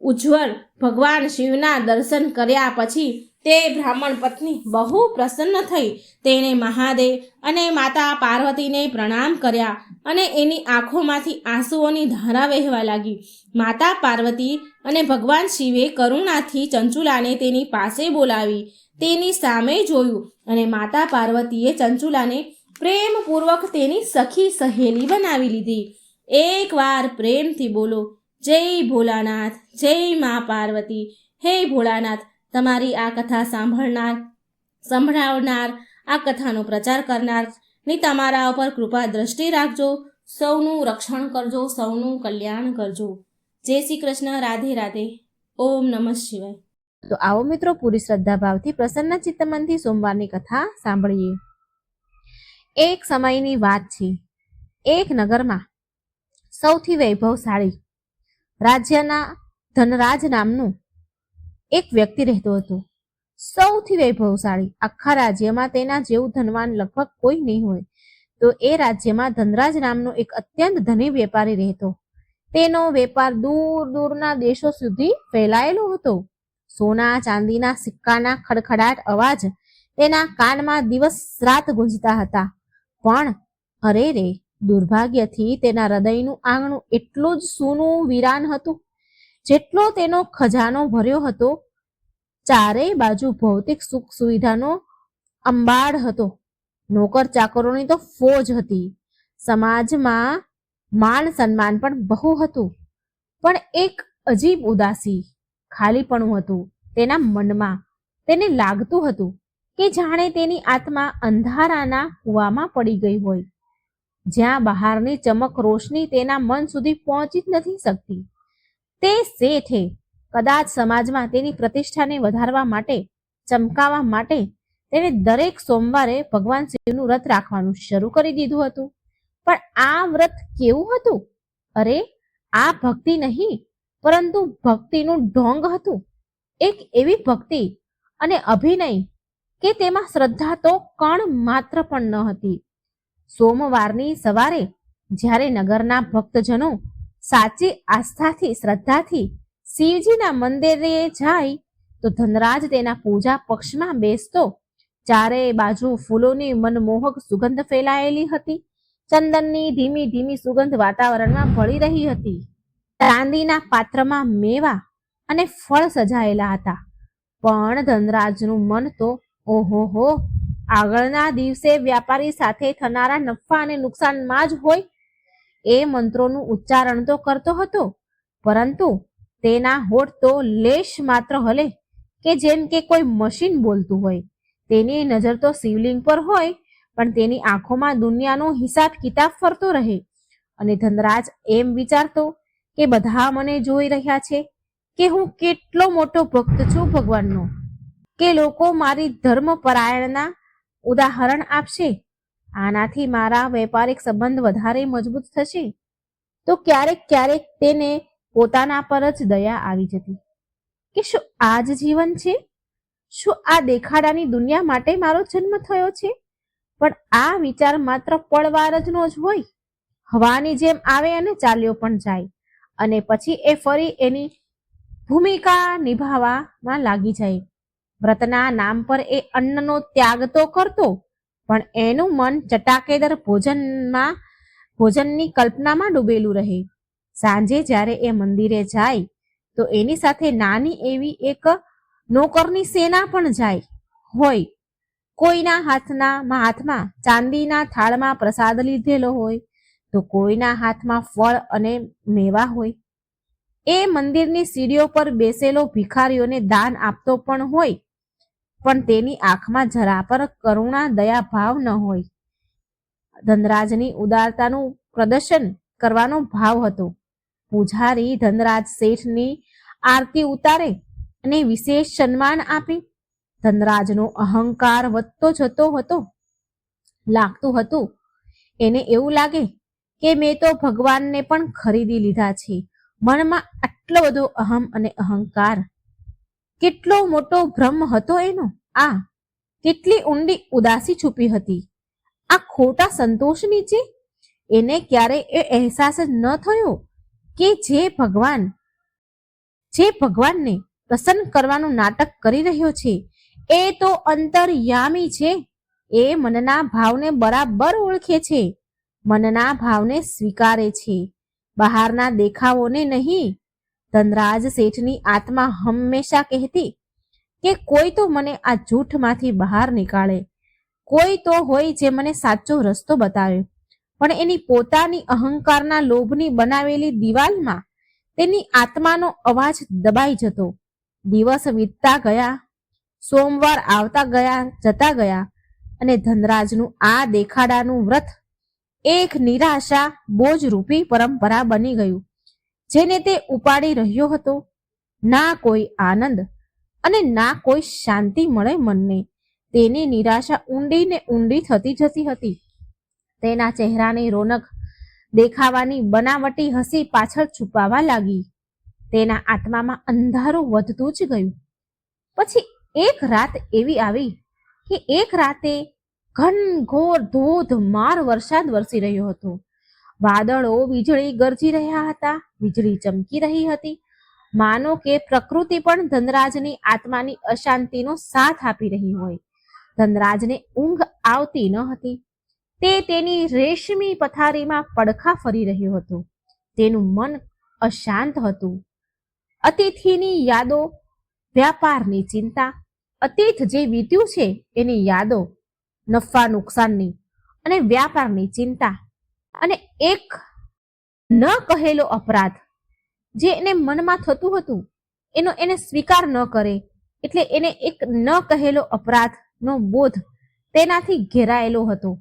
ઉજ્જવળ ભગવાન શિવના દર્શન કર્યા પછી તે બ્રાહ્મણ પત્ની બહુ પ્રસન્ન થઈ. તેણે મહાદેવ અને માતા પાર્વતીને પ્રણામ કર્યા અને એની આંખોમાંથી આંસુઓની ધારા વહેવા લાગી. માતા પાર્વતી અને ભગવાન શિવે કરુણાથી ચંચુલાને તેની પાસે બોલાવી તેની સામે જોયું અને માતા પાર્વતીએ ચંચુલાને પ્રેમપૂર્વક તેની સખી સહેલી બનાવી લીધી. એકવાર પ્રેમથી બોલો, જય ભોલાનાથ, જય મા પાર્વતી. હે ભોળાનાથ, તમારી આ કથા સંભળાવનાર, આ કથાનો પ્રચાર કરનાર ને તમારા ઉપર કૃપા દ્રષ્ટિ રાખજો. સૌનું રક્ષણ કરજો, સૌનું કલ્યાણ કરજો. જય શ્રી કૃષ્ણ. રાધે રાધે. ઓમ નમઃ શિવાય. તો આવો મિત્રો, પૂરી શ્રદ્ધા ભાવથી પ્રસન્ન ચિત્તમનથી સોમવારની કથા સાંભળીએ. એક સમયની વાત છે. એક નગરમાં સૌથી વૈભવશાળી રાજ્યના ધનરાજ નામનું એક વ્યક્તિ રહેતો હતો. સૌથી વૈભવશાળી. આખા રાજ્યમાં તેના જેવું ધનવાન લગભગ કોઈ નહીં હોય. તો એ રાજ્યમાં ધનરાજ નામનો એક અત્યંત ધની વેપારી રહેતો. તેનો વેપાર દૂર દૂરના દેશો સુધી ફેલાયેલો હતો. સોના ચાંદીના સિક્કાના ખડખડાટ અવાજ તેના કાનમાં દિવસ રાત ગુંજતા હતા. પણ અરે રે, દુર્ભાગ્યથી તેના હૃદયનું આંગણું એટલું જ સૂનું વીરાન હતું જેટલો તેનો ખજાનો ભર્યો હતો. ચારેય બાજુ ભૌતિક સુખ સુવિધાનો અંબાડ હતો. નોકર ચાકરોની તો ફોજ હતી. સમાજમાં માન સન્માન પણ બહુ હતું. પણ એક અજીબ ઉદાસી, ખાલીપણું હતું તેના મનમાં. તેને લાગતું હતું કે જાણે તેની આત્મા અંધારાના કૂવામાં પડી ગઈ હોય, જ્યાં બહારની ચમક રોશની તેના મન સુધી પહોંચી જ નથી શકતી. તે શેઠે કદાચ સમાજમાં તેની પ્રતિષ્ઠાને વધારવા માટે, ચમકાવવા માટે તેણે દરેક સોમવારે ભગવાન શિવનું વ્રત રાખવાનું શરૂ કરી દીધું હતું. પણ આ વ્રત કેવું હતું? અરે, આ ભક્તિ નહીં, પરંતુ ભક્તિનું ઢોંગ હતું. એક એવી ભક્તિ અને અભિનય કે તેમાં શ્રદ્ધા તો કણ માત્ર પણ ન હતી. સોમવારની સવારે જ્યારે નગરના ભક્તજનો સાચી આસ્થાથી, શ્રદ્ધાથી શિવજીના મંદિરે જાય તો ધનરાજ તેના પૂજા પક્ષમાં બેસતો. ચારે બાજુ ફૂલોની મનમોહક સુગંધ ફેલાયેલી હતી. ચંદનની ધીમી ધીમી સુગંધ વાતાવરણમાં ભળી રહી હતી. ચાંદીના પાત્રમાં મેવા અને ફળ સજાયેલા હતા. પણ ધનરાજનું મન તો ઓહોહો, આગળના દિવસે વ્યાપારી સાથે થનારા નફા અને નુકસાનમાં જ હોય એ મંત્રોનું ઉચ્ચારણ તો કરતો હતો. પરંતુ તેના હોઠ તો લેશ માત્ર હલે કે જેમ કે કોઈ મશીન બોલતું હોય. તેની નજર તો શિવલિંગ પર હોય, પણ તેની આંખોમાં દુનિયાનો હિસાબ કિતાબ ફરતો રહે. અને ધનરાજ એમ વિચારતો કે બધા મને જોઈ રહ્યા છે કે હું કેટલો મોટો ભક્ત છું ભગવાનનો. કે લોકો મારી ધર્મપરાયણના ઉદાહરણ આપશે. આનાથી મારા વેપારિક સંબંધ વધારે મજબૂત થશે. તો ક્યારેક ક્યારેક તેને પોતાના પર જ દયા આવી જતી કે શું આ જ જીવન છે? શું આ દેખાડાની દુનિયા માટે મારો જન્મ થયો છે? પણ આ વિચાર માત્ર પળવાર જ નો જ હોય. હવાની જેમ આવે અને ચાલ્યો પણ જાય, અને પછી એ ફરી એની ભૂમિકા નિભાવવામાં લાગી જાય. વ્રતના નામ પર એ અન્નનો ત્યાગ તો કરતો, પણ એનું મન ચટાકેદાર ભોજનની કલ્પનામાં ડૂબેલું રહે. સાંજે જ્યારે એ મંદિરે જાય તો એની સાથે નાની એવી એક નોકરની સેના પણ જાય હોય. કોઈના હાથમાં ચાંદીના થાળમાં પ્રસાદ લીધેલો હોય, તો કોઈના હાથમાં ફળ અને મેવા હોય. એ મંદિરની સીડીઓ પર બેસેલો ભિખારીઓને દાન આપતો પણ હોય, પણ તેની આંખમાં જરા પર કરુણા દયા ભાવ ન હોય. ધનરાજની ઉદારતાનું પ્રદર્શન કરવાનો ભાવ હતો. પૂજારી ધનરાજ શેઠની આરતી ઉતારે અને વિશેષ સન્માન આપે. ધનરાજનો અહંકાર વધતો જતો હતો. લાગતું હતું એને એવું લાગે કે મેં તો ભગવાનને પણ ખરીદી લીધા છે. મનમાં આટલો બધો અહમ અને અહંકાર! કેટલો મોટો ભ્રમ હતો એનો! આ કેટલી ઊંડી ઉદાસી છુપી હતી આ ખોટા સંતોષ નીચે! એને ક્યારે એ અહેસાસ જ ન થયો કે જે ભગવાનને પ્રસન્ન કરવાનું નાટક કરી રહ્યો છે એ તો અંતર્યામી છે. એ મનના ભાવને બરાબર ઓળખે છે, મનના ભાવને સ્વીકારે છે, બહારના દેખાવોને નહીં. ધનરાજ શેઠની આત્મા હંમેશા કહેતી કે કોઈ તો મને આ જૂઠમાંથી બહાર નીકાળે, કોઈ તો હોય જે મને સાચો રસ્તો બતાવે. પણ એની પોતાની અહંકારના લોભની બનાવેલી દિવાલમાં તેની આત્માનો અવાજ દબાઈ જતો. દિવસ વીતતા ગયા, સોમવાર જતા ગયા, અને ધનરાજનું આ દેખાડાનું વ્રત એક નિરાશા બોજરૂપી પરંપરા બની ગયું, જેને તે ઉપાડી રહ્યો હતો. ના કોઈ આનંદ અને ના કોઈ શાંતિ મળે મનને. તેની નિરાશા ઊંડી ને ઊંડી થતી જતી હતી. તેના ચહેરાની રોનક દેખાવાની બનાવટી હસી પાછળ છુપાવા લાગી. તેના આત્મામાં અંધારું વધતું જ ગયું. પછી એક રાત એવી આવી કે એક રાતે ઘનઘોર ધોધમાર વરસાદ વરસી રહ્યો હતો. વાદળો વીજળી ગરજી રહ્યા હતા, વીજળી ચમકી રહી હતી. માનો કે પ્રકૃતિ પણ ધનરાજની આત્માની અશાંતિનો સાથ આપી રહી હોય. ધનરાજને ઊંઘ આવતી ન હતી. તે તેની રેશમી પથારીમાં પડખા ફરી રહ્યો હતો. તેનું મન અશાંત હતું. અતિથિની યાદો, વ્યાપારની ચિંતા, અતીત જે વીત્યું છે એની યાદો, નફા નુકસાનની અને વ્યાપારની ચિંતા, અને એક ન કહેલો અપરાધ જે એને મનમાં થતું હતું એનો એને સ્વીકાર ન કરે, એટલે એને એક ન કહેલો અપરાધનો બોધ તેનાથી ઘેરાયેલો હતો.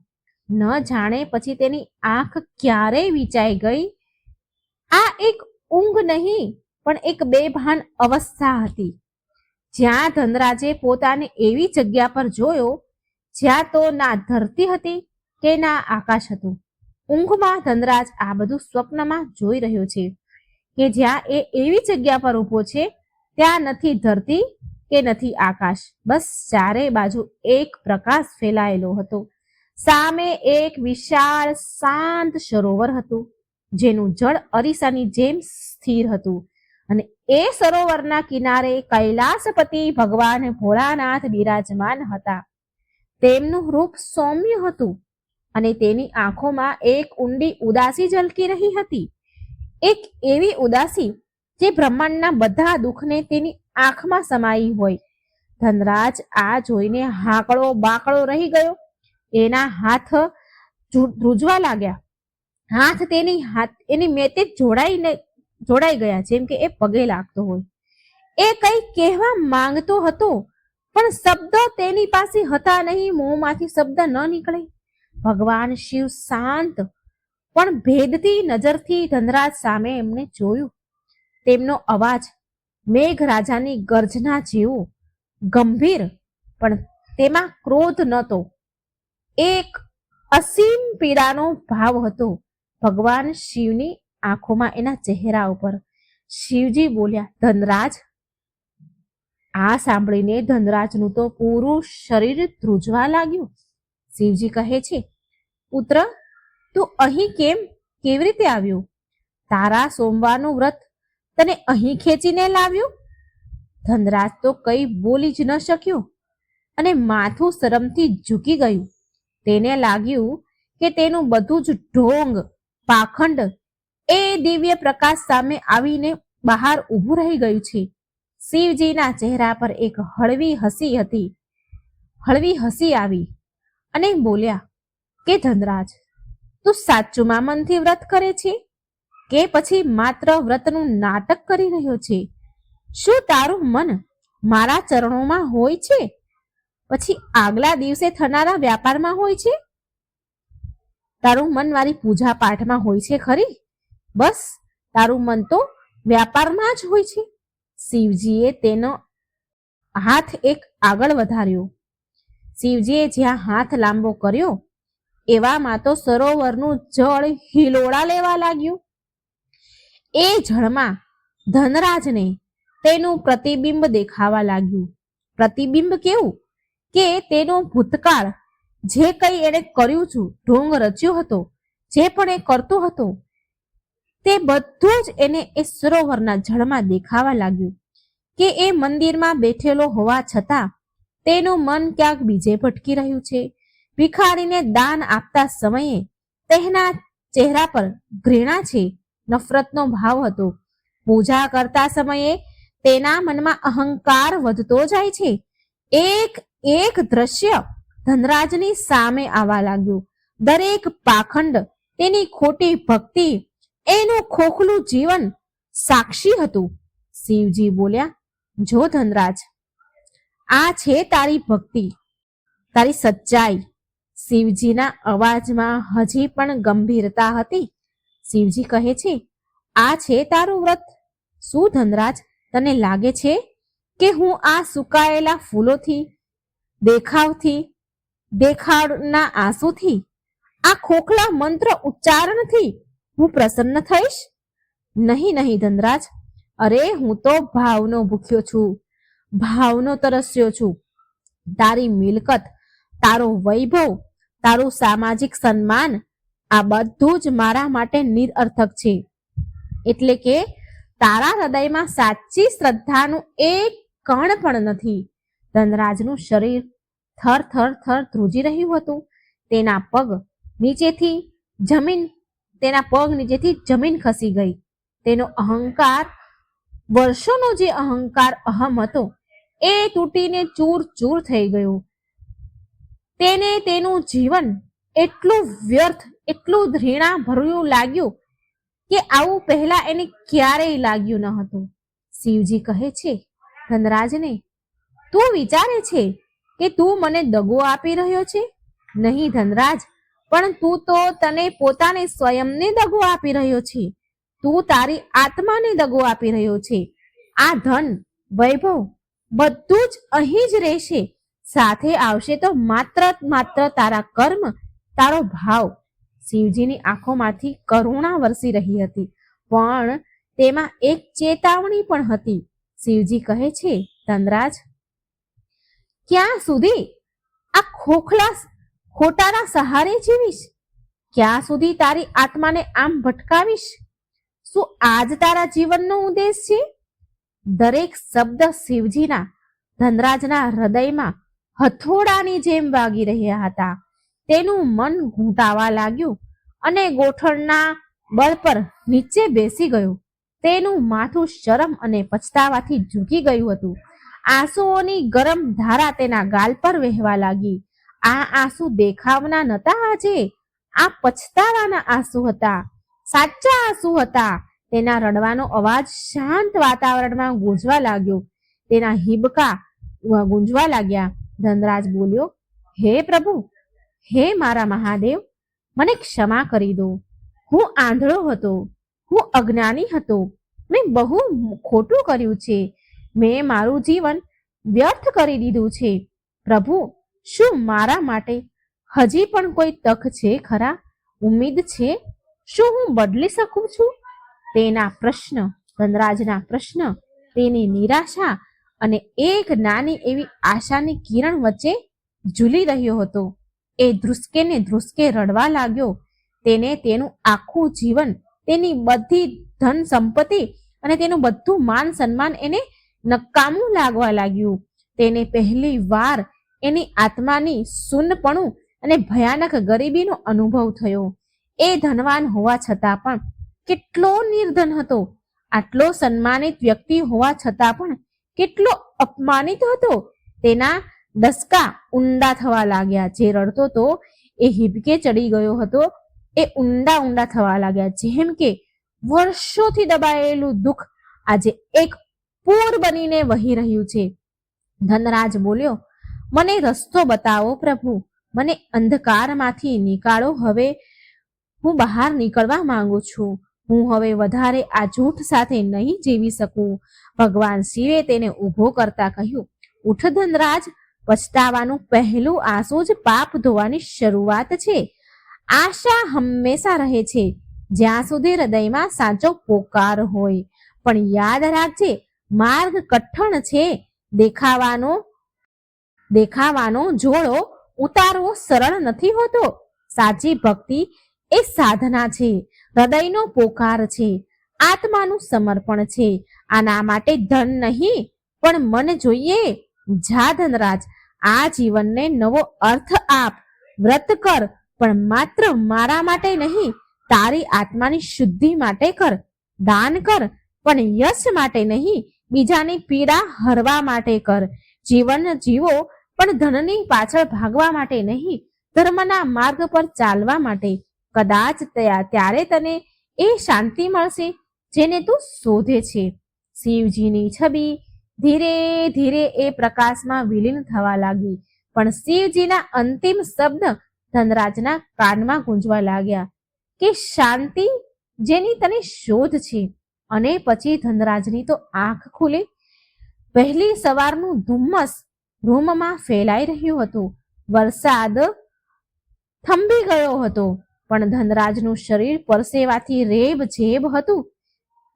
ન જાણે પછી તેની આંખ ક્યારે વીંચાઈ ગઈ. આ એક ઊંઘ નહીં, પણ એક બેભાન અવસ્થા હતી, જ્યાં ધનરાજે પોતાને એવી જગ્યા પર જોયો જ્યાં તો ના ધરતી હતી કે ના આકાશ હતું. ઊંઘમાં ધનરાજ આ બધું સ્વપ્નમાં જોઈ રહ્યો છે કે જ્યાં એ એવી જગ્યા પર ઊભો છે ત્યાં નથી ધરતી કે નથી આકાશ, બસ ચારે બાજુ એક પ્રકાશ ફેલાયેલો હતો. સામે એક વિશાળ શાંત સરોવર હતું, જેનું જળ અરીસાની જેમ સ્થિર હતું, અને એ સરોવરના કિનારે કૈલાસપતિ ભગવાન ભોળાનાથ બિરાજમાન હતા. તેમનું રૂપ સૌમ્ય હતું, અને તેની આંખોમાં એક ઊંડી ઉદાસી ઝલકી રહી હતી. એક એવી ઉદાસી જે બ્રહ્માંડના બધા દુઃખને તેની આંખમાં સમાઈ હોય. ધનરાજ આ જોઈને હાકડો બાકડો રહી ગયો. એના હાથ ધ્રુજવા લાગ્યા. હાથ એની મેતે જોડાઈ ગયા, જેમ કે એ પગે લાગતો હોય. એ કંઈ કહેવા માંગતો હતો, પણ શબ્દ તેની પાસે હતા નહીં. મોંમાંથી શબ્દ ન નીકળે. ભગવાન શિવ શાંત પણ ભેદતી નજરથી ધનરાજ સામે એમણે જોયું. તેમનો અવાજ મેઘરાજાની ગર્જના જેવો ગંભીર, પણ તેમાં ક્રોધ નહોતો. એક અસીમ પીડાનો ભાવ હતો ભગવાન શિવની આંખોમાં, એના ચહેરા ઉપર. શિવજી બોલ્યા, ધનરાજ. આ સાંભળીને ધનરાજનું તો પૂરું શરીર ધ્રુજવા લાગ્યું. શિવજી કહે છે, પુત્ર, તું અહીં કેવી રીતે આવ્યો? તારા સોમવારનું વ્રત તને અહીં ખેંચીને લાવ્યું? ધનરાજ તો કઈ બોલી જ ન શક્યો અને માથું શરમથી ઝૂકી ગયું. તેને લાગ્યું કે તેનું બધું જ ઢોંગ, પાખંડ એ દિવ્ય પ્રકાશ સામે આવીને બહાર ઊભું રહી ગયું છે. શિવજીના ચહેરા પર એક હળવી હસી આવી અને બોલ્યા કે ધનરાજ, તું સાચુમાં મનથી વ્રત કરે છે કે પછી માત્ર વ્રતનું નાટક કરી રહ્યો છે? શું તારું મન મારા ચરણોમાં હોય છે, પછી આગલા દિવસે થનારા વ્યાપારમાં હોય છે? તારું મન મારી પૂજા પાઠમાં હોય છે ખરી? બસ, તારું મન તો વ્યાપારમાં જ હોય છે. શિવજીએ તેનો હાથ એક આગળ વધાર્યો. શિવજીએ જ્યાં હાથ લાંબો કર્યો એવામાં તો સરોવરનું જળ હિલોળા લેવા લાગ્યું. એ જળમાં ધનરાજને તેનું પ્રતિબિંબ દેખાવા લાગ્યું. પ્રતિબિંબ કેવું કે તેનો ભૂતકાળ, જે કંઈ એણે કર્યું છું, ઢોંગ રચ્યો હતો, જે પણ એ કરતો હતો, તે બધું જ એને એ સરોવરના જળમાં દેખાવા લાગ્યું. કે એ મંદિરમાં બેઠેલો હોવા છતાં તેનું મન ક્યાંક બીજે ભટકી રહ્યું છે. ભિખારીને દાન આપતા સમયે તેના ચહેરા પર ઘૃણા છે, નફરતનો ભાવ હતો. પૂજા કરતા સમયે તેના મનમાં અહંકાર વધતો જાય છે. એક દ્રશ્ય ધનરાજની સામે આવવા લાગ્યું. દરેક પાખંડ, તેની ખોટી ભક્તિ, એનું ખોખલું જીવન સાક્ષી હતું. શિવજી બોલ્યા, જો ધનરાજ, આ છે તારી ભક્તિ, તારી સચ્ચાઈ. શિવજીના અવાજમાં હજી પણ ગંભીરતા હતી. શિવજી કહે છે, આ છે તારું વ્રત. શું ધનરાજ, તને લાગે છે કે હું આ સુકાયેલા ફૂલોથી, દેખાડના આંસુથી, આ ખોખલા મંત્ર ઉચ્ચારણથી હું પ્રસન્ન થઈશ? નહીં નહીં ધનરાજ. અરે, હું તો ભાવનો ભૂખ્યો છું, ભાવનો તરસ્યો છું. તારી મિલકત, તારો વૈભવ, તારું સામાજિક સન્માન, આ બધું જ મારા માટે નિરર્થક છે. એટલે કે તારા હૃદયમાં સાચી શ્રદ્ધાનું એક કણ પણ નથી. ધનરાજનું શરીર થર થર થર ધ્રુજી રહ્યું હતું. તેના પગ નીચેથી જમીન ખસી ગઈ. તેનો અહંકાર, વર્ષોનો જે અહંકાર અહમ હતો, એ તૂટીને ચૂર ચૂર થઈ ગયો. તેને તેનું જીવન એટલું વ્યર્થ, એટલું ઘૃણા ભર્યું લાગ્યું કે આવું પહેલા એને ક્યારેય લાગ્યું ન હતું. શિવજી કહે છે ધનરાજને, તું વિચારે છે કે તું મને દગો આપી રહ્યો છે? નહીં ધનરાજ, પણ તું તો તને પોતાને સ્વયંને દગો આપી રહ્યો છે. તું તારી આત્માને દગો આપી રહ્યો છે. આ ધન, વૈભવ બધું જ અહીં જ રહેશે. સાથે આવશે તો માત્ર તારા કર્મ, તારો ભાવ. શિવજીની આંખોમાંથી કરુણા વરસી રહી હતી, પણ તેમાં એક ચેતવણી પણ હતી. શિવજી કહે છે, ધનરાજ, ક્યાં સુધી આ ખોટાના સહારે જીવીશ? ક્યાં સુધી તારી આત્માને આમ ભટકાવીશ? શું આજ તારા જીવનનો ઉદ્દેશ છે? દરેક શબ્દ શિવજીના ધનરાજના હૃદયમાં હથોડાની જેમ વાગી રહ્યા હતા. તેનું મન ઘૂંટાવા લાગ્યું અને ગોઠણના બળ પર નીચે બેસી ગયું. તેનું માથું શરમ અને પછતાવાથી ઝૂકી ગયું હતું. આંસુઓની ગરમ ધારા તેના ગાલ પર વહેવા લાગી. આ આંસુ દેખાવના નહોતા આજે, આ પછતાવાના આંસુ હતા, સાચા આંસુ હતા. તેના રડવાનો અવાજ શાંત વાતાવરણમાં ગૂંજવા લાગ્યો. તેના હિબકા ગુંજવા લાગ્યા. ધનરાજ બોલ્યો, હે પ્રભુ, હે મારા મહાદેવ, મને ક્ષમા કરી દો. હું આંધળો હતો, હું અજ્ઞાની હતો, મેં બહુ ખોટું કર્યું છે. મેં મારું જીવન વ્યર્થ કરી દીધું છે. પ્રભુ, શું મારા માટે હજી પણ કોઈ તક છે ખરા? ઉમ્મીદ છે? શું હું બદલી શકું છું? તેના પ્રશ્ન, ધનરાજના પ્રશ્ન, તેની નિરાશા અને એક નાની એવી આશાની કિરણ વચ્ચે ઝૂલી રહ્યો હતો. એ ધ્રુસકે ને ધ્રુસકે રડવા લાગ્યો. તેને તેનું આખું જીવન, તેની બધી ધન સંપત્તિ અને તેનું બધું માન સન્માન એને નકામું લાગવા લાગ્યું. તેને પહેલી વાર એની આત્માની શૂન્યપણું અને ભયાનક ગરીબીનો અનુભવ થયો. એ ધનવાન હોવા છતાં પણ કેટલો નિર્ધન હતો. આટલો સન્માનિત વ્યક્તિ હોવા છતાં પણ કેટલો અપમાનિત હતો. તેના ડસકા ઊંડા થવા લાગ્યા. જે રડતો તો એ હિબકે ચડી ગયો હતો, એ ઊંડા ઊંડા થવા લાગ્યા. જેમ કે વર્ષોથી દબાયેલું દુઃખ આજે એક પૂર બનીને વહી રહ્યું છે. ધનરાજ બોલ્યો, મને રસ્તો બતાવો પ્રભુ, મને અંધકારમાંથી નીકાળો. હવે હું બહાર નીકળવા માંગુ છું. હું હવે વધારે આ જૂઠ સાથે નહીં જીવી શકું. ભગવાન શિવે તેને ઊભો કરતા કહ્યું, ઉઠ ધનરાજ, પછતાવાનું પહેલું આંસુ જ પાપ ધોવાની શરૂઆત છે. આશા હંમેશા રહે છે જ્યાં સુધી હૃદયમાં સાચો પોકાર હોય. પણ યાદ રાખજે, માર્ગ કઠણ છે. દેખાવાનો જોડો ઉતારવો સરળ નથી હોતો. સાચી ભક્તિ એ સાધના છે, હૃદયનો પોકાર છે, આત્માનું સમર્પણ છે. આના માટે ધન નહીં પણ મન જોઈએ. જા ધનરાજ, આ જીવનને નવો અર્થ આપ. વ્રત કર, પણ માત્ર મારા માટે નહીં, તારી આત્માની શુદ્ધિ માટે કર. દાન કર, પણ યશ માટે નહીં, બીજાની પીડા હરવા માટે કર. જીવન જીવો, પણ ધનની પાછળ ભાગવા માટે નહીં, ધર્મના માર્ગ પર ચાલવા માટે. કદાચ ત્યારે તને એ શાંતિ મળશે જેને તું શોધે છે. શિવજીની છબી ધીરે ધીરે એ પ્રકાશમાં વિલીન થવા લાગી. પણ શિવજીના અંતિમ શબ્દ ધનરાજના કાનમાં ગુંજવા લાગ્યા કે શાંતિ જેની તને શોધ છે. અને પછી ધનરાજની તો આંખ ખુલી. પહેલી સવારનું ધુમ્મસ રૂમમાં ફેલાઈ રહ્યું હતું. વરસાદ થંભી ગયો હતો, પણ ધનરાજનું શરીર પરસેવાથી રેબઝેબ હતું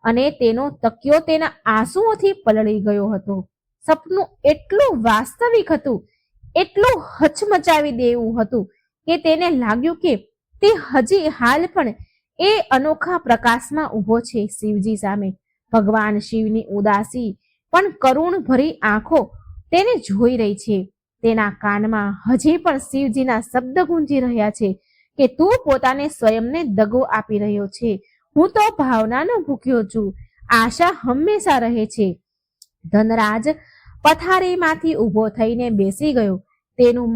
અને તેનો તકિયો તેના આંસુઓથી પલળી ગયો હતો. સપનું એટલું વાસ્તવિક હતું, એટલું હચમચાવી દેવું હતું કે તેને લાગ્યું કે તે હજી હાલ પણ એ અનોખા પ્રકાશમાં ઊભો છે શિવજી સામે. ભગવાન શિવની ઉદાસી પણ કરુણ ભરી આંખો તેને જોઈ રહી છે. તેના કાનમાં હજી પણ શિવજીના શબ્દ ગુંજી રહ્યા છે કે તું પોતાને સ્વયંને દગો આપી રહ્યો છે. હું તો ભાવનાનો ભૂખ્યો છું. આશા હંમેશા રહે છે. ધનરાજ પથારીમાંથી ઊભો થઈને બેસી ગયો. તેનું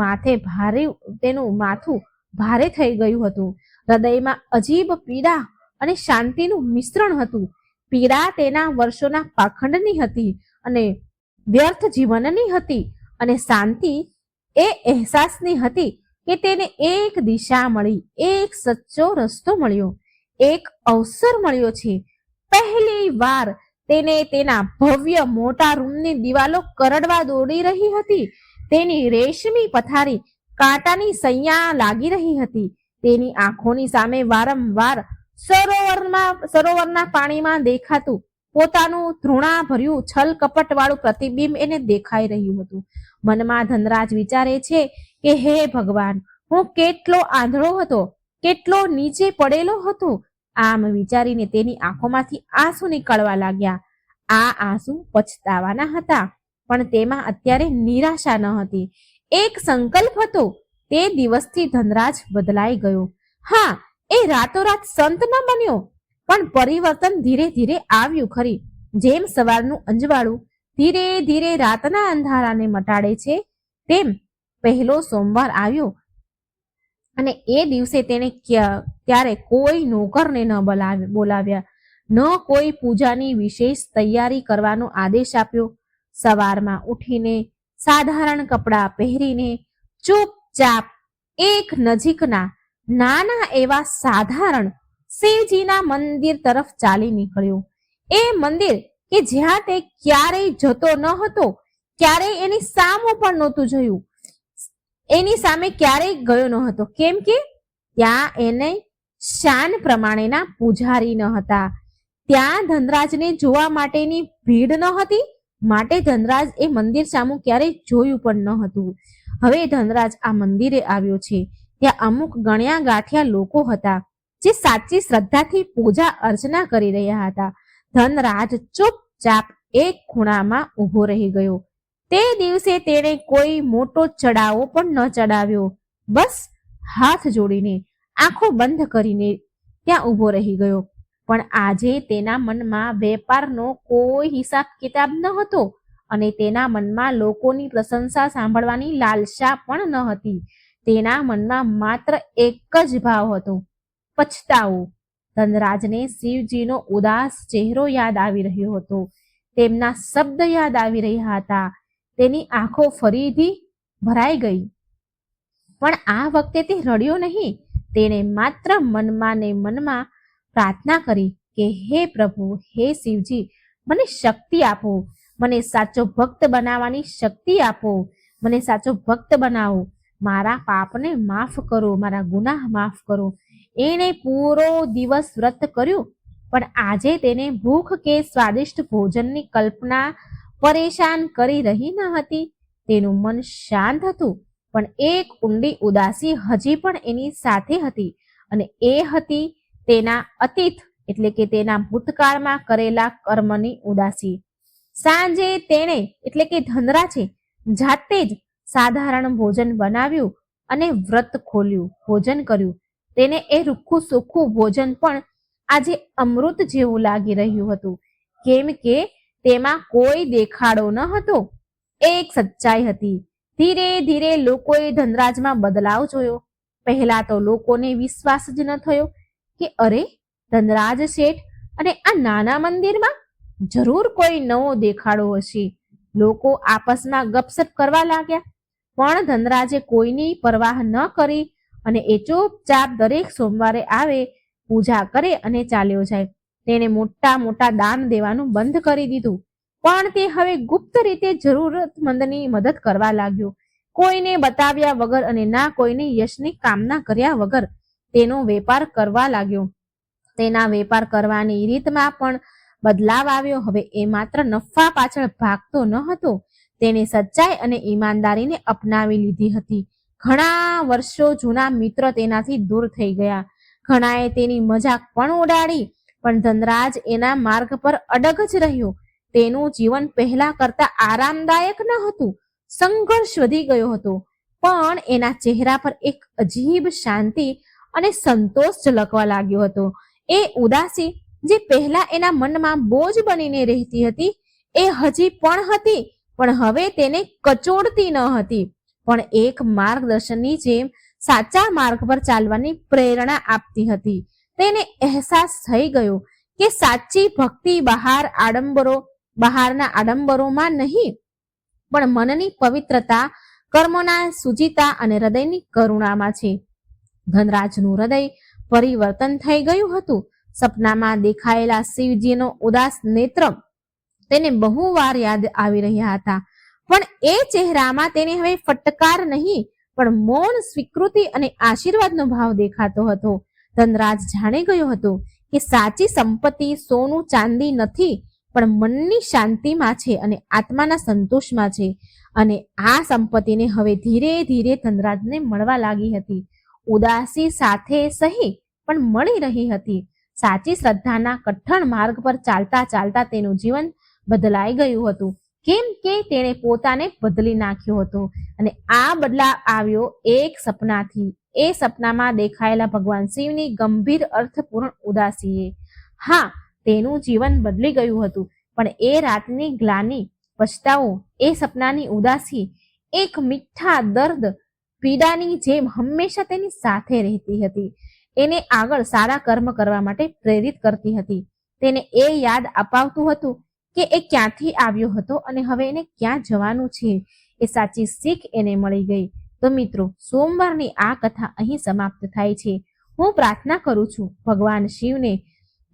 માથું ભારે થઈ ગયું હતું. હૃદયમાં અજીબ પીડા અને શાંતિનું મિશ્રણ હતું. પીડા તેના વર્ષોના પાખંડની હતી અને વ્યર્થ જીવનની હતી, અને શાંતિ એ અહેસાસની હતી કે તેને એક દિશા મળી, એક સચ્ચો રસ્તો મળ્યો, એક અવસર મળ્યો છે. પહેલી વાર તેને તેના ભવ્ય મોટા રૂમની દિવાલો કરડવા દોડી રહી હતી. તેની રેશમી પથારી કાંટાની સૈયા લાગી રહી હતી. તેની આંખોની સામે વારંવાર સરોવરના પાણીમાં દેખાતું પોતાનું ધૃણાભર્યું છલ કપટ વાળું પ્રતિબિંબ એને દેખાઈ રહ્યું હતું. મનમાં ધનરાજ વિચારે છે કે હે ભગવાન, હું કેટલો આંધળો હતો, કેટલો નીચે પડેલો હતો. આમ વિચારીને તેની આંખોમાંથી આંસુ નીકળવા લાગ્યા. આ આંસુ પછતાવાના હતા, પણ તેમાં અત્યારે નિરાશા ન હતી. એક સંકલ્પ હતો. તે દિવસથી ધનરાજ બદલાઈ ગયો. હા, એ રાતોરાત સંત ન બન્યો, પણ પરિવર્તન ધીરે ધીરે આવ્યું ખરી. જેમ સવારનું અંજવાળું ધીરે ધીરે રાતના અંધારાને મટાડે છે, તેમ પહેલો સોમવાર આવ્યો અને એ દિવસે તેને ત્યારે કોઈ નોકરને ન બોલાવ્યા, ન કોઈ પૂજાની વિશેષ તૈયારી કરવાનો આદેશ આપ્યો. સવારમાં ઉઠીને સાધારણ કપડાં પહેરીને ચૂપચાપ એક નજીકના નાના એવા સાધારણ શિવજીના મંદિર તરફ ચાલી નીકળ્યો. એ મંદિર કે જ્યાં તે ક્યારેય જતો ન હતો, ક્યારેય એની સામું પણ નહોતું જોયું, એની સામે ક્યારેય ગયો ન હતો, કેમ કે ત્યાં એને શાન પ્રમાણેના પૂજારી ન હતા. ત્યાં ધનરાજને જોવા માટેની ભીડ ન હતી, માટે ધનરાજ એ મંદિર સામું ક્યારેય જોયું પણ ન હતું. હવે ધનરાજ આ મંદિરે આવ્યો છે. ત્યાં અમુક ગણ્યા ગાંઠિયા લોકો હતા જે સાચી શ્રદ્ધાથી પૂજા અર્ચના કરી રહ્યા હતા. ધનરાજ ચૂપચાપ એક ખૂણામાં ઊભો રહી ગયો. તે દિવસે તેણે કોઈ મોટો ચડાવો પણ ન ચડાવ્યો. બસ હાથ જોડીને, આંખો બંધ કરીને ત્યાં ઊભો રહી ગયો. પણ આજે તેના મનમાં વેપારનો કોઈ હિસાબ કિતાબ ન હતો અને તેના મનમાં લોકોની પ્રશંસા સાંભળવાની લાલસા પણ ન હતી. તેના મનમાં માત્ર એક જ ભાવ હતો, પછતાવો. ધનરાજને શિવજીનો ઉદાસ ચહેરો યાદ આવી રહ્યો હતો. તેમના શબ્દ યાદ આવી રહ્યા હતા. તેની આંખો ફરીથી ભરાઈ ગઈ. પણ આ વખતે તે રડ્યો નહીં. તેણે માત્ર મનમાં ને મનમાં પ્રાર્થના કરી કે હે પ્રભુ, હે શિવજી, મને શક્તિ આપો, મને સાચો ભક્ત બનાવવાની શક્તિ આપો, મને સાચો ભક્ત બનાવો, મારા પાપને માફ કરો, મારા ગુનાહ માફ કરો. એણે પૂરો દિવસ વ્રત કર્યું, પણ આજે તેને ભૂખ કે સ્વાદિષ્ટ ભોજનની કલ્પના પરેશાન કરી રહી ન હતી. તેનું મન શાંત હતું, પણ એક ઊંડી ઉદાસી હજી પણ એની સાથે હતી, અને એ હતી તેના અતીત એટલે કે તેના ભૂતકાળમાં કરેલા કર્મની ઉદાસી. સાંજે તેણે એટલે કે ધનરાજે જાતે જ સાધારણ ભોજન બનાવ્યું અને વ્રત ખોલ્યું, ભોજન કર્યું. તેને એ રૂખું સૂખું ભોજન પણ આજે અમૃત જેવું લાગી રહ્યું હતું, કેમ કે તેમાં કોઈ દેખાડો ન હતો, એક સચ્ચાઈ હતી. ધીરે ધીરે લોકોએ ધનરાજમાં બદલાવ જોયો. પહેલા તો લોકોને વિશ્વાસ જ ન થયો કે અરે, ધનરાજ શેઠ અને આ નાના મંદિરમાં જરૂર કોઈ નવો દેખાડો હશે. લોકો આપસમાં ગપસપ કરવા લાગ્યા, પણ ધનરાજે કોઈની પરવાહ ન કરી અને એ ચૂપચાપ દરેક સોમવારે આવે, પૂજા કરે અને ચાલ્યો જાય. તેણે મોટા મોટા દાન દેવાનું બંધ કરી દીધું, પણ તે હવે ગુપ્ત રીતે જરૂરતમંદની મદદ કરવા લાગ્યો. કોઈને બતાવ્યા વગર અને ના કોઈને યશની કામના કર્યા વગર તેનો વેપાર કરવા લાગ્યો. તેના વેપાર કરવાની રીતમાં પણ બદલાવ આવ્યો. હવે એ માત્ર નફા પાછળ ભાગતો ન હતો, તેણે સચ્ચાઈ અને ઈમાનદારીને અપનાવી લીધી હતી. ઘણા વર્ષો જૂના મિત્ર તેનાથી દૂર થઈ ગયા, ઘણાએ તેની મજાક પણ ઉડાડી, પણ ધનરાજ એના માર્ગ પર અડગ જ રહ્યો. તેનું જીવન પહેલા કરતા આરામદાયક ન હતું, સંઘર્ષ વધી ગયો હતો, પણ એના ચહેરા પર એક અજીબ શાંતિ અને સંતોષ ઝલકવા લાગ્યો હતો. એ ઉદાસી જે પહેલા એના મનમાં બોજ બનીને રહેતી હતી, એ હજી પણ હતી, પણ હવે તેને કચોડતી ન હતી, પણ એક માર્ગદર્શનની જેમ સાચા માર્ગ પર ચાલવાની પ્રેરણા આપતી હતી. તેને અહેસાસ થઈ ગયો કે સાચી ભક્તિ બહારના આડંબરોમાં નહીં, પણ મનની પવિત્રતા, કર્મોના સુચિતા અને હૃદયની કરુણામાં છે. ધનરાજનું હૃદય પરિવર્તન થઈ ગયું હતું. સપનામાં દેખાયેલા શિવજીનો ઉદાસ નેત્ર તેને બહુ વાર યાદ આવી રહ્યા હતા, પણ એ ચહેરામાં તેને હવે ફટકાર નહીં, પણ મૌન સ્વીકૃતિ અને આશીર્વાદનો ભાવ દેખાતો હતો. ધનરાજ જાણી ગયો હતો કે સાચી સંપત્તિ સોનું ચાંદી નથી, પણ મનની શાંતિમાં છે અને આત્માના સંતોષમાં છે. અને આ સંપત્તિને હવે ધીરે ધીરે ધનરાજને મળવા લાગી હતી. ઉદાસી સાથે સહી પણ મળી રહી હતી. સાચી શ્રદ્ધાના કઠણ માર્ગ પર ચાલતા ચાલતા તેનું જીવન બદલાઈ ગયું હતું, કેમ કે તેણે પોતાને બદલી નાખ્યો હતો. અને આ બદલાવ આવ્યો એક સપનાથી. એ સપનામાં દેખાયેલા ભગવાન શિવની ગંભીર અર્થપૂર્ણ ઉદાસીએ. હા, તેનું જીવન બદલી ગયું હતું, પણ એ રાતની ગ્લાની, પછતાવો, એ સપનાની ઉદાસી એક મીઠા દર્દ, પીડાની જેમ હંમેશા તેની સાથે રહેતી હતી. એને આગળ સારા કર્મ કરવા માટે પ્રેરિત કરતી હતી. તેને એ યાદ અપાવતું હતું કે એ ક્યાંથી આવ્યો હતો અને હવે એને ક્યાં જવાનું છે. એ સાચી શીખ એને મળી ગઈ. તો મિત્રો, સોમવારની આ કથા અહીં સમાપ્ત થાય છે. હું પ્રાર્થના કરું છું ભગવાન શિવને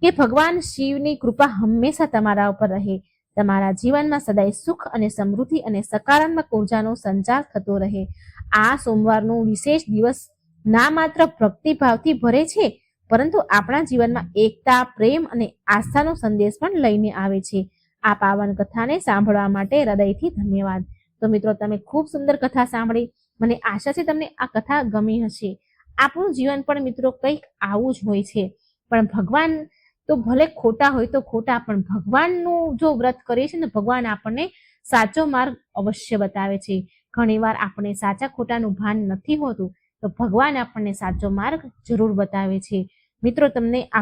કે ભગવાન શિવની કૃપા હંમેશા તમારા ઉપર રહે, તમારા જીવનમાં સદાય સુખ અને સમૃદ્ધિ અને સકારાત્મક ઉર્જાનો સંચાર થતો રહે. આ સોમવારનો વિશેષ દિવસ ના માત્ર ભક્તિભાવથી ભરે છે, પરંતુ આપણા જીવનમાં એકતા, પ્રેમ અને આસ્થાનો સંદેશ પણ લઈને આવે છે. આ પાવન કથાને સાંભળવા માટે હૃદયથી ધન્યવાદ. તો મિત્રો, તમે ખૂબ સુંદર કથા સાંભળી. મને આશા છે તમને આ કથા ગમી હશે. આપણું જીવન પણ મિત્રો કંઈક આવું જ હોય છે. પણ ભગવાન તો ભલે ખોટા હોય તો ખોટા, પણ ભગવાનનું જો વ્રત કરીએ છીએ ને, ભગવાન આપણને સાચો માર્ગ અવશ્ય બતાવે છે. ઘણીવાર આપણે સાચા ખોટાનું ભાન નથી હોતું, તો ભગવાન આપણને સાચો માર્ગ જરૂર બતાવે છે. મિત્રો, તમને આ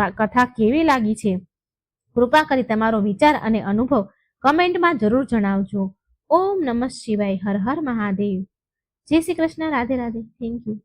કથા કેવી લાગી છે? કૃપા કરી તમારો વિચાર અને અનુભવ કમેન્ટમાં જરૂર જણાવજો. ઓમ નમઃ શિવાય. હર હર મહાદેવ. જય શ્રી કૃષ્ણ. રાધે રાધે. Thank you.